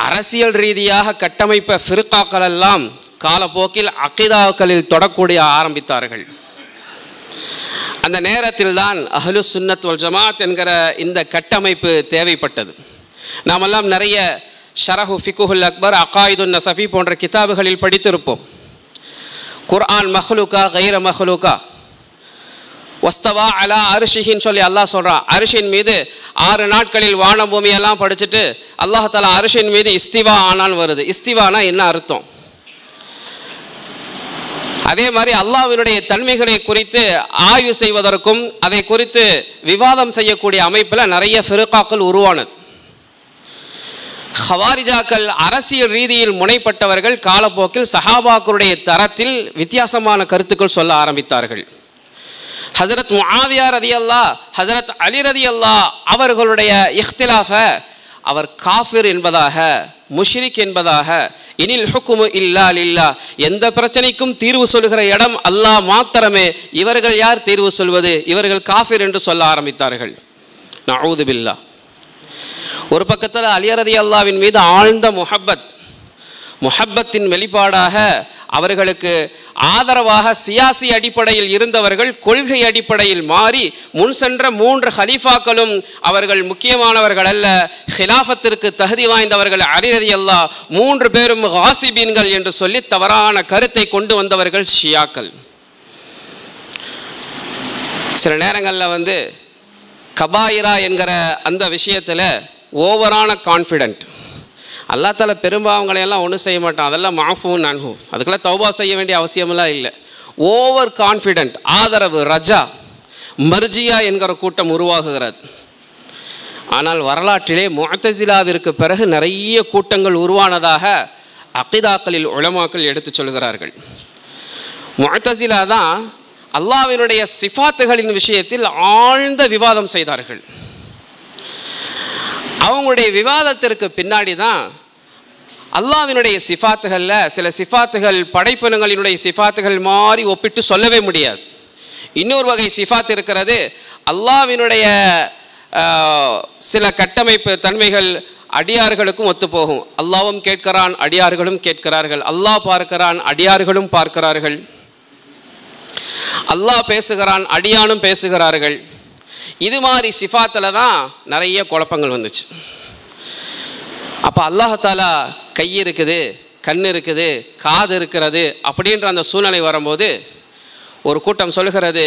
அரசியல் ரீதியாக கட்டமைப்ப ஃபிர்காக்கள் எல்லாம் காலப்போக்கில் அகீதாக்களில் தொடக்கூடிய ஆரம்பித்தார்கள். அந்த நேரத்தில் தான் அஹ்லு சுன்னத் வல் ஜமாத் என்கிற இந்த கட்டமைப்பு தேவைப்பட்டது. நாமெல்லாம் நிறைய ஷரஹு ஃபிக்குஹுல் அக்பர், அகாயிதுன் நஸஃபி போன்ற கிதாபுகளில் படித்திருப்போம். குர்ஆன் மஹ்லூகா கைர மஹ்லூகா, வஸ்தவா அலா அரிஷின்னு சொல்லி அல்லாஹ் சொல்கிறான். அரிஷின் மீது 6 நாட்களில் வான பூமியெல்லாம் படிச்சுட்டு அல்லாஹ் தஆலா அரிஷின் மீது இஸ்திவா ஆனான்னு வருது. இஸ்திவானா என்ன அர்த்தம்? அதே மாதிரி அல்லாஹ்வினுடைய தன்மைகளை குறித்து ஆய்வு செய்வதற்கும் அதை குறித்து விவாதம் செய்யக்கூடிய அமைப்பில் நிறைய ஃபிர்காக்கள் உருவானது. ஹவாரிஜாக்கள் அரசியல் ரீதியில் முனைப்பட்டவர்கள் காலப்போக்கில் சஹாபாக்களுடைய தரத்தில் வித்தியாசமான கருத்துக்கள் சொல்ல ஆரம்பித்தார்கள். ஹசரத் முஆவியா ரதியல்லாஹ், ஹசரத் அலி ரதியல்லாஹ் அவர்களுடைய இஹ்திலாஃபை அவர் காஃபிர் என்பதாக, முஷ்ரிக் என்பதாக, இனில் ஹுக்குமு இல்லா லில்லாஹ், எந்த பிரச்சனைக்கும் தீர்வு சொல்கிற இடம் அல்லாஹ் மாத்திரமே, இவர்கள் யார் தீர்வு சொல்வது, இவர்கள் காஃபிர் என்று சொல்ல ஆரம்பித்தார்கள். நஊது பில்லாஹ். ஒரு பக்கத்தில் அலி ரதியல்லாஹ்வின் மீது ஆழ்ந்த முஹப்பத்தின் வெளிப்பாடாக அவர்களுக்கு ஆதரவாக சியாசி அடிப்படையில் இருந்தவர்கள் கொள்கை அடிப்படையில் மாறி முன் சென்ற 3 ஹலீஃபாக்களும் அவர்கள் முக்கியமானவர்கள் அல்ல, ஹிலாஃபத்திற்கு தகுதி வாய்ந்தவர்கள் அலி ரலியல்லாஹ் 3 பேரும் காசிபீன்கள் என்று சொல்லி தவறான கருத்தை கொண்டு வந்தவர்கள் ஷியாக்கள். சில நேரங்களில் கபாயிரா என்கிற அந்த விஷயத்தில் ஓவரான கான்ஃபிடென்ட், அல்லா தால பெரும்பாவங்களையெல்லாம் ஒன்றும் செய்ய மாட்டான், அதெல்லாம் மாஃபூன் அன்ஹு, அதுக்கெல்லாம் தௌபா செய்ய வேண்டிய அவசியமெல்லாம் இல்லை. ஓவர் கான்ஃபிடென்ட், ஆதரவு, ரஜா, மர்ஜியா என்கிற கூட்டம் உருவாகுகிறது. ஆனால் வரலாற்றிலே முஅத்தஸிலாவிற்கு பிறகு நிறைய கூட்டங்கள் உருவானதாக அகீதாக்களில் உலமாக்கள் எடுத்து சொல்கிறார்கள். முஅத்தஸிலா தான் அல்லாஹ்வினுடைய சிஃபாத்துகளின் விஷயத்தில் ஆழ்ந்த விவாதம் செய்தார்கள். அவங்களுடைய விவாதத்திற்கு பின்னாடி தான் அல்லாஹ்வினுடைய சிஃபாத்துகளில் சில சிஃபாத்துகள் படைப்பினங்களினுடைய சிஃபாத்துகள் மாதிரி ஒப்பிட்டு சொல்லவே முடியாது. இன்னொரு வகை சிஃபாத் இருக்கிறது, அல்லாஹ்வினுடைய சில கட்டமைப்பு தன்மைகள் அடியார்களுக்கும் ஒத்துப்போகும். அல்லாஹ்வும் கேட்கிறான், அடியார்களும் கேட்கிறார்கள். அல்லாஹ் பார்க்கிறான், அடியார்களும் பார்க்கிறார்கள். அல்லாஹ் பேசுகிறான், அடியானும் பேசுகிறார்கள். இது மாதிரி சிஃபாத்தில் தான் நிறைய குழப்பங்கள் வந்துச்சு. அப்போ அல்லாஹாலா கை இருக்குது, கண் இருக்குது, காது இருக்கிறது அப்படின்ற அந்த சூழ்நிலை வரும்போது ஒரு கூட்டம் சொல்கிறது,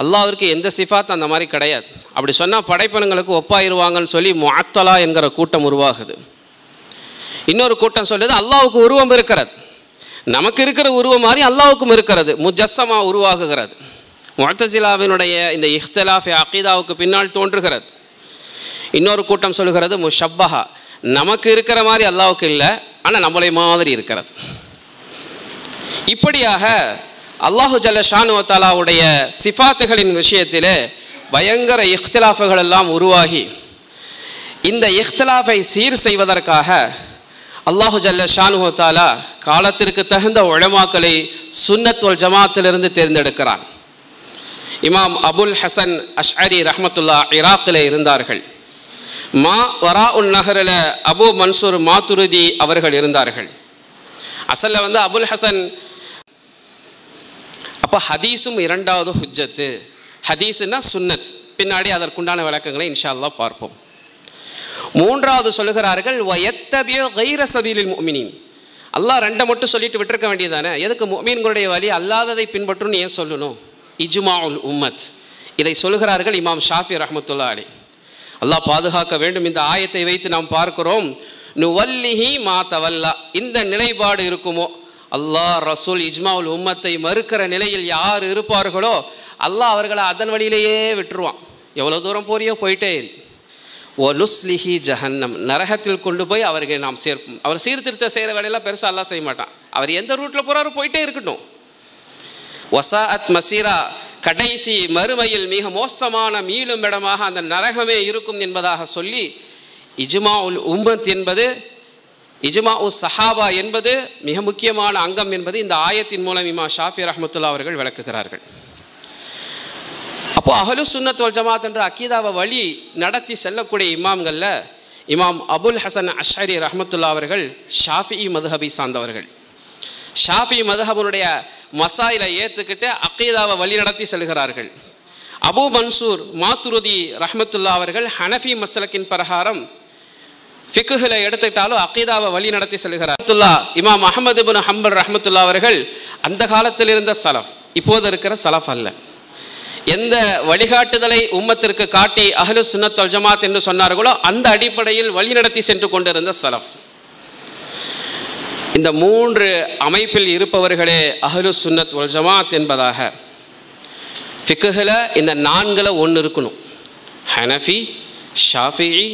அல்லாஹ்விற்கு எந்த சிஃபாத் அந்த மாதிரி கிடையாது, அப்படி சொன்னால் படைப்பினங்களுக்கு ஒப்பாயிருவாங்கன்னு சொல்லி முஅத்தலா என்கிற கூட்டம் உருவாகுது. இன்னொரு கூட்டம் சொல்லுது, அல்லாஹ்வுக்கு உருவம் இருக்கிறது, நமக்கு இருக்கிற உருவம் மாதிரி அல்லாஹ்வுக்கும் இருக்கிறது, முஜஸ்ஸமா உருவாகுகிறது. முஅத்தஸிலாவினுடைய இந்த இஹ்திலாஃப் அகீதாவுக்கு பின்னால் தோன்றுகிறது. இன்னொரு கூட்டம் சொல்கிறது முஷப்பஹா, நமக்கு இருக்கிற மாதிரி அல்லாஹ்வுக்கு இல்லை, ஆனால் நம்மளை மாதிரி இருக்கிறது. இப்படியாக அல்லாஹு ஜல்ல ஷானு வ தஆலாவுடைய சிஃபாத்துகளின் விஷயத்திலே பயங்கர இஹ்திலாஃப்கள் எல்லாம் உருவாகி இந்த இஹ்திலாஃபை சீர் செய்வதற்காக அல்லாஹு ஜல்ல ஷானு வ தஆலா காலத்திற்கு தகுந்த உலமாக்களை சுன்னத் வல் ஜமாத்திலிருந்து தேர்ந்தெடுக்கிறான். இமாம் அபுல் ஹசன் அஷ்அரி ரஹ்மத்துல்லாஹ் இராக்கில் இருந்தார்கள். வராஉன் நஹரில் அபு மன்சூர் மாத்துரிதி அவர்கள் இருந்தார்கள். அசல்ல அபுல் ஹசன். அப்போ ஹதீஸும் இரண்டாவது ஹுஜ்ஜத்து. ஹதீஸுன்னா சுன்னத், பின்னாடி அதற்குண்டான விளக்கங்களை இன்ஷா அல்லாஹ் பார்ப்போம். மூன்றாவது சொல்லுகிறார்கள், வயத்தபிய கைர சபீலில் முஃமினீன். அல்லாஹ் 2 மட்டும் சொல்லிட்டு விட்டுருக்க வேண்டியதானே, எதுக்கு முஃமின்களுடைய வழி அல்லாததை பின்பற்றுன்னு ஏன் சொல்லணும்? இஜ்மாஉல் உம்மத், இதை சொல்கிறார்கள் இமாம் ஷாஃபி ரஹ்மத்துல்லாஹி அலைஹி. அல்லாஹ் பாதுகாக்க வேண்டும். இந்த ஆயத்தை வைத்து நாம் பார்க்கிறோம், நுவல்லிஹி மா தவல்லா, இந்த நிலைப்பாடு இருக்குமோ, அல்லாஹ் ரசூல் இஜ்மாவுல் உம்மத்தை மறுக்கிற நிலையில் யார் இருப்பார்களோ அல்லாஹ் அவர்களை அதன் வழியிலேயே விட்டுருவான். எவ்வளோ தூரம் போறியோ போயிட்டே இரு. ஓ நுஸ்லிஹி ஜஹன்னம், நரகத்தில் கொண்டு போய் அவர்களை நாம் சேர்ப்போம். அவர் சீர்திருத்த செய்கிற வேலையெல்லாம் பெருசாக அல்லாஹ் செய்ய மாட்டான். அவர் எந்த ரூட்டில் போகிறாரோ போயிட்டே இருக்கட்டும். வசாஅத் மசீரா, கடைசி மறுமையில் மிக மோசமான மீளும் இடமாக அந்த நரகமே இருக்கும் என்பதாக சொல்லி, இஜ்மாஉல் உம்மத் என்பது, இஜ்மாஉ சஹாபா என்பது மிக முக்கியமான அங்கம் என்பது இந்த ஆயத்தின் மூலம் இமாம் ஷாஃபி ரஹ்மத்துல்லாஹி அவர்கள் விளக்குகிறார்கள். அப்போது அஹ்லு சுன்னத் வல் ஜமாத் என்ற அக்கீதாவை வழி நடத்தி செல்லக்கூடிய இமாம்களில் இமாம் அபுல் ஹசன் அஷ்அரி ரஹ்மத்துல்லாஹி அவர்கள் ஷாஃபிஈ மதுஹபை சார்ந்தவர்கள். ஷாஃபி மதுஹபனுடைய மசாயிலை ஏற்றுக்கிட்டு அக்கீதாவை வழி நடத்தி செல்கிறார்கள். அபு மன்சூர் மாத்துருதி ரஹ்மத்துல்லாஹி அவர்கள் ஹனஃபி மஸ்லக்கின் பிரகாரம் ஃபிக்ஹில் எடுத்துக்கிட்டாலும் அக்கீதாவை வழி நடத்தி செல்கிறார். இமாம் அஹ்மது இப்னு ஹம்பல் ரஹ்மத்துல்லாஹி அவர்கள் அந்த காலத்தில் இருந்த சலஃப், இப்போது இருக்கிற சலஃப் அல்ல. எந்த வழிகாட்டுதலை உம்மத்திற்கு காட்டி அஹ்லு சுன்னத் வல் ஜமாத் என்று சொன்னார்களோ அந்த அடிப்படையில் வழிநடத்தி சென்று கொண்டிருந்த சலஃப். இந்த மூன்று அமைப்பில் இருப்பவர்களே அஹ்லு சுன்னத் வல் ஜமாத் என்பதாக. ஃபிக்ஹில் இந்த நான்கில் ஒன்று இருக்கணும். ஹனஃபி, ஷாஃபிஈ,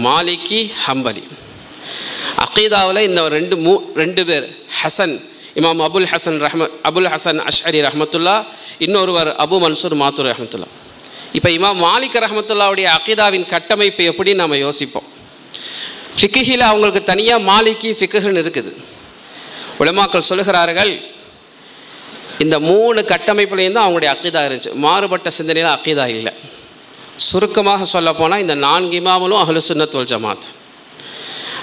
மாலிகி, ஹம்பலி. அக்கீதாவில் இந்த ரெண்டு பேர், ஹசன் இமாம் அபுல் ஹசன் அஷ்அரி ரஹ்மத்துல்லா, இன்னொருவர் அபு மன்சூர் மாத்துர் ரஹ்மத்துல்லா. இப்போ இமாம் மாலிக் ரஹ்மத்துல்லாவுடைய அக்கீதாவின் கட்டமைப்பு எப்படி நாம் யோசிப்போம். ஃபிக்ஹில் அவங்களுக்கு தனியாக மாலிகி ஃபிக்ஹுன்னு இருக்குது. உலமாக்கள் சொல்லுகிறார்கள் இந்த மூணு கட்டமைப்புலேயும் தான் அவங்களுடைய அக்கீதா இருந்துச்சு, மாறுபட்ட சிந்தனையில் அக்கீதா இல்லை. சுருக்கமாக சொல்லப்போனால் இந்த நான்கு இமாமலும் அஹ்லு சுன்னத் வல் ஜமாத்.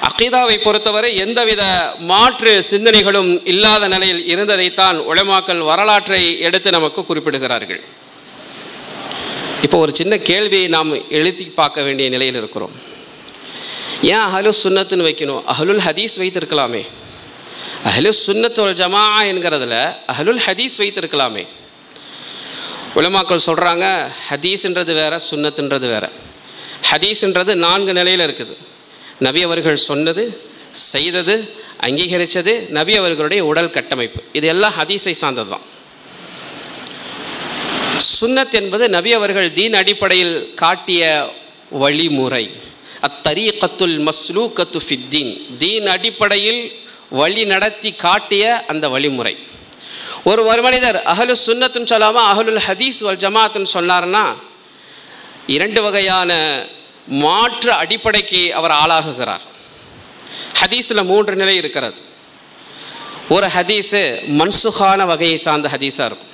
அக்கீதாவை பொறுத்தவரை எந்தவித மாற்று சிந்தனைகளும் இல்லாத நிலையில் இருந்ததைத்தான் உலமாக்கள் வரலாற்றை எடுத்து நமக்கு குறிப்பிடுகிறார்கள். இப்போ ஒரு சின்ன கேள்வியை நாம் எழுதி பார்க்க வேண்டிய நிலையில் இருக்கிறோம். ஏன் அஹ்லு சுன்னத்துன்னு வைக்கணும்? அஹ்லுல் ஹதீஸ் வைத்திருக்கலாமே. அஹ்லு சுன்னத் வல் ஜமா என்கிறதுல அஹ்லுல் ஹதீஸ் வைத்திருக்கலாமே. உலமாக்கள் சொல்கிறாங்க ஹதீஸ்ன்றது வேறு, சுன்னத்துன்றது வேறு. ஹதீஸ்ன்றது 4 நிலையில் இருக்குது. நபி அவர்கள் சொன்னது, செய்தது, அங்கீகரித்தது, நபி அவர்களுடைய உடல் கட்டமைப்பு, இது எல்லாம் ஹதீஸை சார்ந்தது தான். சுன்னத் என்பது நபி அவர்கள் தீன் அடிப்படையில் காட்டிய வழிமுறை. அத்தரீகத்துல் மஸ்லூகத்து ஃபித்தீன், தீன் அடிப்படையில் வழி நடத்தி காட்டிய அந்த வழிமுறை. ஒரு மனிதர் அஹ்லு சுன்னத்துன்னு சொல்லாமல் அஹ்லுல் ஹதீஸ் வல் ஜமாத்துன்னு சொன்னார்னா 2 வகையான மாற்று அடிப்படைக்கு அவர் ஆளாகுகிறார். ஹதீஸில் 3 நிலை இருக்கிறது. ஒரு ஹதீஸு மன்சுகான வகையை சார்ந்த ஹதீஸாக இருக்கும்.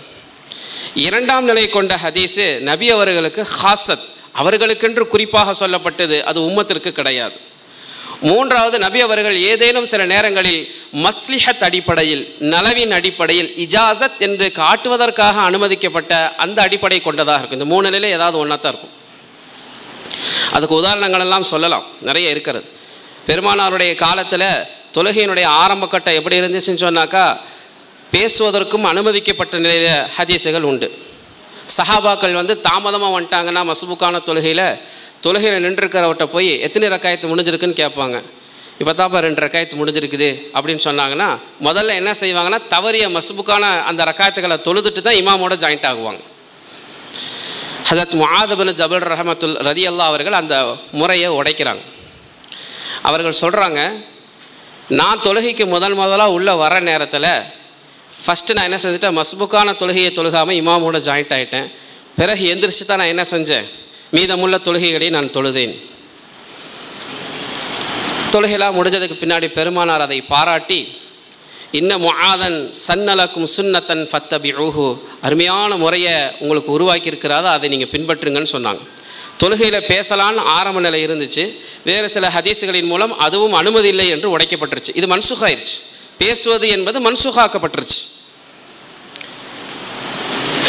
2ஆம் நிலை கொண்ட ஹதீஸு நபி அவர்களுக்கு ஹாசத், அவர்களுக்கென்று குறிப்பாக சொல்லப்பட்டது, அது உம்மத்திற்கு கிடையாது. 3வது நபி அவர்கள் ஏதேனும் சில நேரங்களில் மஸ்லிஹத் அடிப்படையில், நலவின் அடிப்படையில், இஜாசத் என்று காட்டுவதற்காக அனுமதிக்கப்பட்ட அந்த அடிப்படை கொண்டதாக இருக்கும். இந்த 3 நிலையில் ஏதாவது ஒன்றா தான் இருக்கும். அதுக்கு உதாரணங்கள் எல்லாம் சொல்லலாம், நிறைய இருக்கிறது. பெருமானாருடைய காலத்தில் தொழுகையினுடைய ஆரம்ப கட்டம் எப்படி இருந்துச்சுன்னு சொன்னாக்கா, பேசுவதற்கும் அனுமதிக்கப்பட்ட நிலையில் ஹதீஸுகள் உண்டு. சஹாபாக்கள் தாமதமாக வந்துட்டாங்கன்னா மஸ்பூக்கான தொழுகையில் நின்றுருக்கிறவட்ட போய் எத்தனை ரக்காயத்து முடிஞ்சிருக்குன்னு கேட்பாங்க. இப்போ தான்ப்பா 2 ரக்காயத்து முடிஞ்சிருக்குது அப்படின்னு சொன்னாங்கன்னா முதல்ல என்ன செய்வாங்கன்னா, தவறிய மஸ்பூக்கான அந்த ரக்காயத்துக்களை தொழுதுட்டு தான் இமாமோட ஜாயிண்ட் ஆகுவாங்க. ஹதரத் முஆத் பின் ஜபல் ரலியல்லாஹு அவர்கள் அந்த முறையை உடைக்கிறாங்க. அவர்கள் சொல்கிறாங்க, நான் தொழுகைக்கு முதலாக உள்ளே வர நேரத்தில் ஃபஸ்ட்டு நான் என்ன செஞ்சுட்டேன், மஸ்பூக்கான தொழுகையை தொழுகாமல் இமாமோட ஜாயிண்ட் ஆகிட்டேன். பிறகு எந்திரிச்சு தான் நான் என்ன செஞ்சேன், மீதமுள்ள தொழுகைகளை நான் தொழுதேன். தொழுகைலாம் முடிஞ்சதுக்கு பின்னாடி பெருமானார் அதை பாராட்டி, இன்ன முஆதன் சன்னலக்கும் சுன்னத்தன் ஃபத்தபிஊஹு, அருமையான முறையை உங்களுக்கு உருவாக்கி இருக்கிறாரோ அதை நீங்கள் பின்பற்றுங்கன்னு சொன்னாங்க. தொழுகையில் பேசலான்னு ஆரம்ப நிலை இருந்துச்சு, வேறு சில ஹதீஸுகளின் மூலம் அதுவும் அனுமதி இல்லை என்று உடைக்கப்பட்டுருச்சு. இது மன்சுகாயிருச்சு, பேசுவது என்பது மன்சுகாக்கப்பட்டுருச்சு.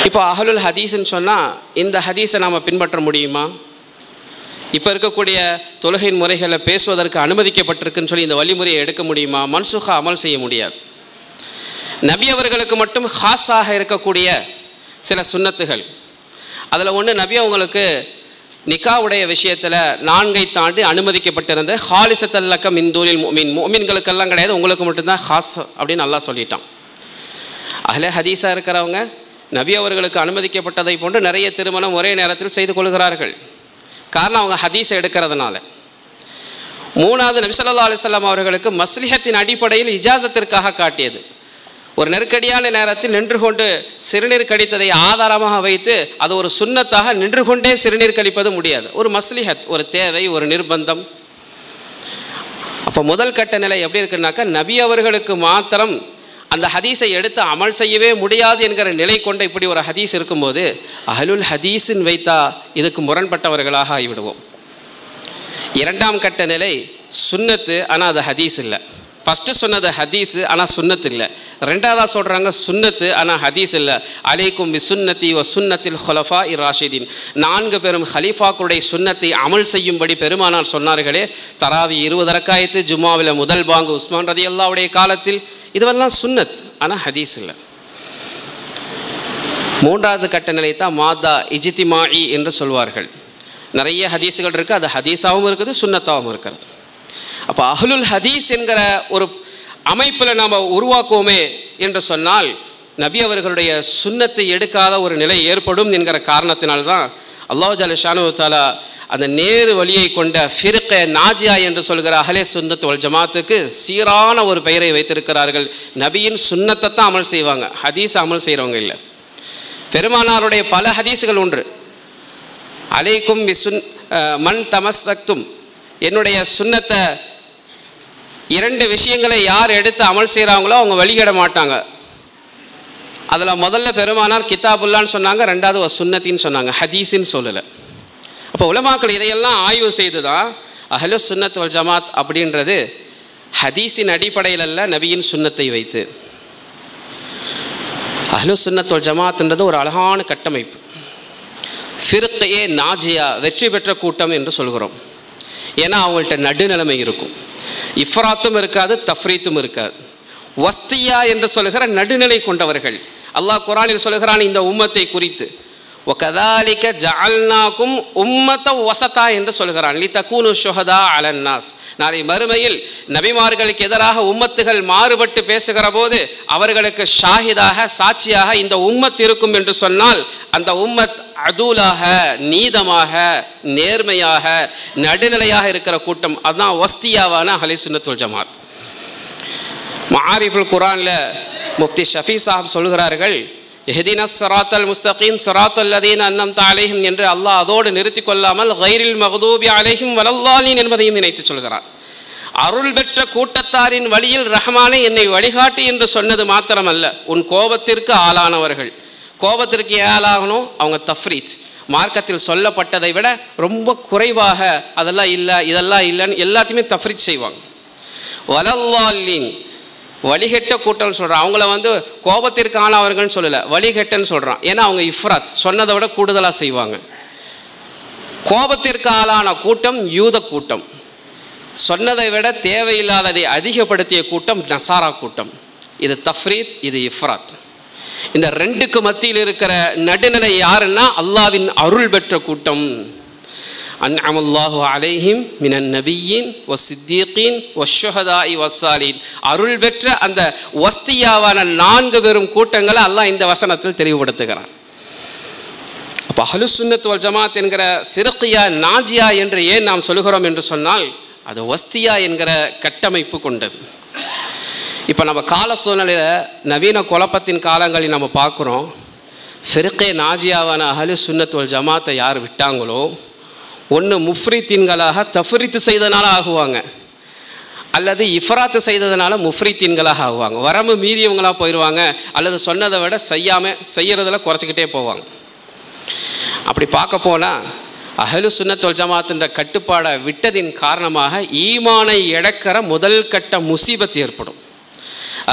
இப்போ அஹ்லுல் ஹதீஸ்ன்னு சொன்னால் இந்த ஹதீஸை நாம் பின்பற்ற முடியுமா? இப்போ இருக்கக்கூடிய தொழுகையின் முறைகளில் பேசுவதற்கு அனுமதிக்கப்பட்டிருக்குன்னு சொல்லி இந்த வழிமுறையை எடுக்க முடியுமா? மன்சுகா அமல் செய்ய முடியாது. நபி அவர்களுக்கு மட்டும் ஹாஸாக இருக்கக்கூடிய சில சுன்னத்துகள், அதில் ஒன்று நபி அவங்களுக்கு நிக்காவுடைய விஷயத்தில் 4 தாண்டி அனுமதிக்கப்பட்டிருந்த ஹாலிசத்தல்லக்க மின்தூனில் மோமின்களுக்கெல்லாம் கிடையாது, உங்களுக்கு மட்டும்தான் ஹாஸ் அப்படின்னு அல்லாஹ் சொல்லிட்டான். அஹ்லே ஹதீஸாக இருக்கிறவங்க நபி அவர்களுக்கு அனுமதிக்கப்பட்டதை போன்று நிறைய திருமணம் ஒரே நேரத்தில் செய்து கொள்கிறார்கள். காரணம் அவங்க ஹதீஸை எடுக்கிறதுனால. 3வது நபி ஸல்லல்லாஹு அலைஹி வஸல்லம் அவர்களுக்கு மஸ்லிஹத்தின் அடிப்படையில் இஜாசத்திற்காக காட்டியது. ஒரு நெருக்கடியான நேரத்தில் நின்று கொண்டு சிறுநீர் கழித்ததை ஆதாரமாக வைத்து அது ஒரு சுன்னத்தாக நின்று கொண்டே சிறுநீர் கழிப்பது முடியாது. ஒரு மஸ்லிஹத், ஒரு தேவை, ஒரு நிர்பந்தம். அப்போ முதல் கட்ட நிலை எப்படி இருக்குன்னாக்கா, நபி அவர்களுக்கு மாத்திரம் அந்த ஹதீஸை எடுத்து அமல் செய்யவே முடியாது என்கிற நிலை கொண்ட இப்படி ஒரு ஹதீஸ் இருக்கும்போது அஹ்லுல் ஹதீஸின் வைத்தா இதுக்கு முரண்பட்டவர்களாக ஆகிவிடுவோம். 2ஆம் கட்ட நிலை சுன்னத்து, ஆனால் அது ஹதீஸ் இல்லை. ஃபஸ்ட்டு சொன்னது ஹதீஸு, ஆனால் சுன்னத்து இல்லை. 2ஆவதாக சொல்கிறாங்க சுன்னத்து, ஆனால் ஹதீஸ் இல்லை. அலைக்கும் பி சுன்னத்தி வ சுன்னத்தில் ஹுலஃபா இர்-ராஷிதீன், 4 பெரும் ஹலீஃபாக்களுடைய சுன்னத்தை அமல் செய்யும்படி பெருமானார் சொன்னார்களே. தராவி 20 ரக்காயத்து, ஜும்மாவில் முதல் பாங்கு உஸ்மான் ரலியல்லாஹுடைய காலத்தில், இதுவெல்லாம் சுன்னத், ஆனால் ஹதீஸ் இல்லை. 3வது கட்ட நிலை தான் மாதா இஜ்திமாஇ என்று சொல்வார்கள். நிறைய ஹதீஸுகள் இருக்குது, அது ஹதீஸாகவும் இருக்குது, சுன்னத்தாகவும் இருக்கிறது. அப்போ அஹ்லுல் ஹதீஸ் என்கிற ஒரு அமைப்பில் நாம் உருவாக்குவோமே என்று சொன்னால் நபி அவர்களுடைய சுன்னத்தை எடுக்காத ஒரு நிலை ஏற்படும் என்கிற காரணத்தினால்தான் அல்லாஹ் ஜல்ல ஷானஹு தஆலா அந்த நேரு வழியை கொண்ட ஃபிர்க நாஜியா என்று சொல்கிற அஹ்லே சுன்னத் வல் ஜமாத்துக்கு சீரான ஒரு பெயரை வைத்திருக்கிறார்கள். நபியின் சுன்னத்தை தான் அமல் செய்வாங்க, ஹதீஸ் அமல் செய்கிறவங்க இல்லை. பெருமானாருடைய பல ஹதீஸுகள் ஒன்று, அலைக்கும் பி மன் தமஸ்ஸக்தும், என்னுடைய சுன்னத்தை 2 விஷயங்களை யார் எடுத்து அமல் செய்கிறாங்களோ அவங்க வழிகிட மாட்டாங்க. அதில் முதல்ல பெருமானார் கிதாபுல்லான்னு சொன்னாங்க, 2வது சுன்னத்தின்னு சொன்னாங்க, ஹதீஸின்னு சொல்லலை. அப்போ உலமாக்கள் இதையெல்லாம் ஆய்வு செய்து தான் அஹ்லு சுன்னத் வல் ஜமாத் அப்படின்றது ஹதீஸின் அடிப்படையில் அல்ல, நபியின் சுன்னத்தை வைத்து. அஹ்லு சுன்னத் வல் ஜமாத்ன்றது ஒரு அழகான கட்டமைப்பு. ஃபிர்கே நாஜியா, வெற்றி பெற்ற கூட்டம் என்று சொல்கிறோம். ஏன்னா அவங்கள்ட்ட நடுநிலைமை இருக்கும், இஃப்ராத்தும் இருக்காது, தஃப்ரீத்தும் இருக்காது. வஸ்தியா என்று சொல்கிற நடுநிலை கொண்டவர்கள். அல்லாஹ் குர்ஆனில் சொல்கிறான் இந்த உம்மத்தை குறித்து, வகதாலிக ஜஅல்னாகும் உம்மத வஸதா என்று சொல்கிறான், லிதகூனு ஷுஹதா அலன் நாஸ். நாளை மறுமையில் நபிமார்களுக்கு எதிராக உம்மத்துகள் மாறுபட்டு பேசுகிற போது அவர்களுக்கு ஷாஹிதாக, சாட்சியாக இந்த உம்மத் இருக்கும் என்று சொன்னால் அந்த உம்மத் அதூலாக, நீதமாக, நேர்மையாக, நடுநிலையாக இருக்கிற கூட்டம். அதுதான் வஸ்தியாவான அஹ்லே சுன்னத் வல் ஜமாத். மஆரிஃபுல் குர்ஆனில் முஃப்தி ஷஃபி சாஹிப் சொல்கிறார்கள், இஹ்தினஸ் ஸிராத்தல் முஸ்தகீம் ஸிராத்தல் லதீன அன்அம்த அலைஹிம் என்று அல்லாஹ் அதோடு நிறுத்தி கொள்ளாமல் கைரில் மக்தூபி அலைஹிம் வலல்லாலின் என்பதையும் நினைத்து சொல்கிறார். அருள் பெற்ற கூட்டத்தாரின் வழியில் ரஹ்மானே என்னை வழிகாட்டி என்று சொன்னது மாத்திரமல்ல, உன் கோபத்திற்கு ஆளானவர்கள். கோபத்திற்கு ஆளாகணும் அவங்க தஃப்ரீத், மார்க்கத்தில் சொல்லப்பட்டதை விட ரொம்ப குறைவாக அதெல்லாம் இல்லை இதெல்லாம் இல்லைன்னு எல்லாத்தையுமே தஃப்ரீத் செய்வாங்க. வலல்லாலின், வழிகெட்ட கூட்டம்னு சொல்கிறான். அவங்கள கோபத்திற்கு ஆனவர்கள்னு சொல்லலை, வழிகெட்டன்னு சொல்கிறான். ஏன்னா அவங்க இஃப்ராத், சொன்னதை விட கூடுதலாக செய்வாங்க. கோபத்திற்கு ஆளான கூட்டம் யூத கூட்டம், சொன்னதை விட தேவையில்லாததை அதிகப்படுத்திய கூட்டம் நசாரா கூட்டம். இது தஃப்ரீத், இது இஃப்ராத். இந்த 2க்கு மத்தியில் இருக்கிற நடுநிலை யாருன்னா அல்லாவின் அருள் பெற்ற கூட்டம். அன்அமல்லாஹு அலைஹிம் மினன் நபியீன் வஸ்ஸித்தீகீன் வஷ்ஷுஹதாஇ வஸ்ஸாலிஹீன். அருள் பெற்ற அந்த வஸ்தியாவான 4 பெரும் கூட்டங்களை அல்லாஹ் இந்த வசனத்தில் தெளிவுபடுத்துகிறான். அப்போ அஹ்லு சுன்னத் வல் ஜமாத் என்கிற ஃபிர்கியா நாஜியா என்று ஏன் நாம் சொல்கிறோம் என்று சொன்னால் அது வஸ்தியா என்கிற கட்டமைப்பு கொண்டது. இப்போ நம்ம கால சூழ்நிலையில் நவீன குழப்பத்தின் காலங்களில் நம்ம பார்க்குறோம், ஃபிர்கே நாஜியாவான அஹ்லு சுன்னத் வல் ஜமாத்தை யார் விட்டாங்களோ ஒன்று முஃப்ரித்தீன்களாக தஃப்ரீத் செய்தனால ஆகுவாங்க, அல்லது இஃப்ராத் செய்ததுனால முஃப்ரித்தீன்களாக ஆகுவாங்க, வரம்பு மீறியவங்களாக போயிடுவாங்க, அல்லது சொன்னதை விட செய்யறதில் குறைச்சிக்கிட்டே போவாங்க. அப்படி பார்க்க போனால் அஹ்லு சுன்னத் வல் ஜமாத்துன்ற கட்டுப்பாடை விட்டதின் காரணமாக ஈமானை இழக்கிற முதல் கட்ட முசீபத் ஏற்படும்.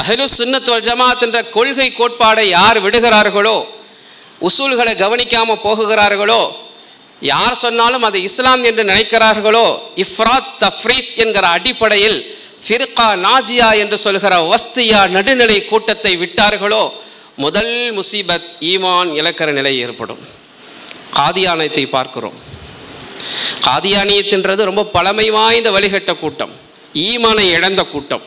அஹ்லு சுன்னத் வல் ஜமாத்துன்ற கொள்கை கோட்பாடை யார் விடுகிறார்களோ, உசூல்களை கவனிக்காமல் போகுகிறார்களோ, யார் சொன்னாலும் அது இஸ்லாம் என்று நினைக்கிறார்களோ, இஃப்ராத் தஃப்ரீத் என்கிற அடிப்படையில் ஃபிர்கா நாஜியா என்று சொல்கிற வஸ்தியா நடுநிலை கூட்டத்தை விட்டார்களோ முதல் முசீபத் ஈமான் இழக்கிற நிலை ஏற்படும். காதியானத்தை பார்க்கிறோம். காதியானியத்துன்றது ரொம்ப பழமை வாய்ந்த வழிகட்ட கூட்டம், ஈமானை இழந்த கூட்டம்.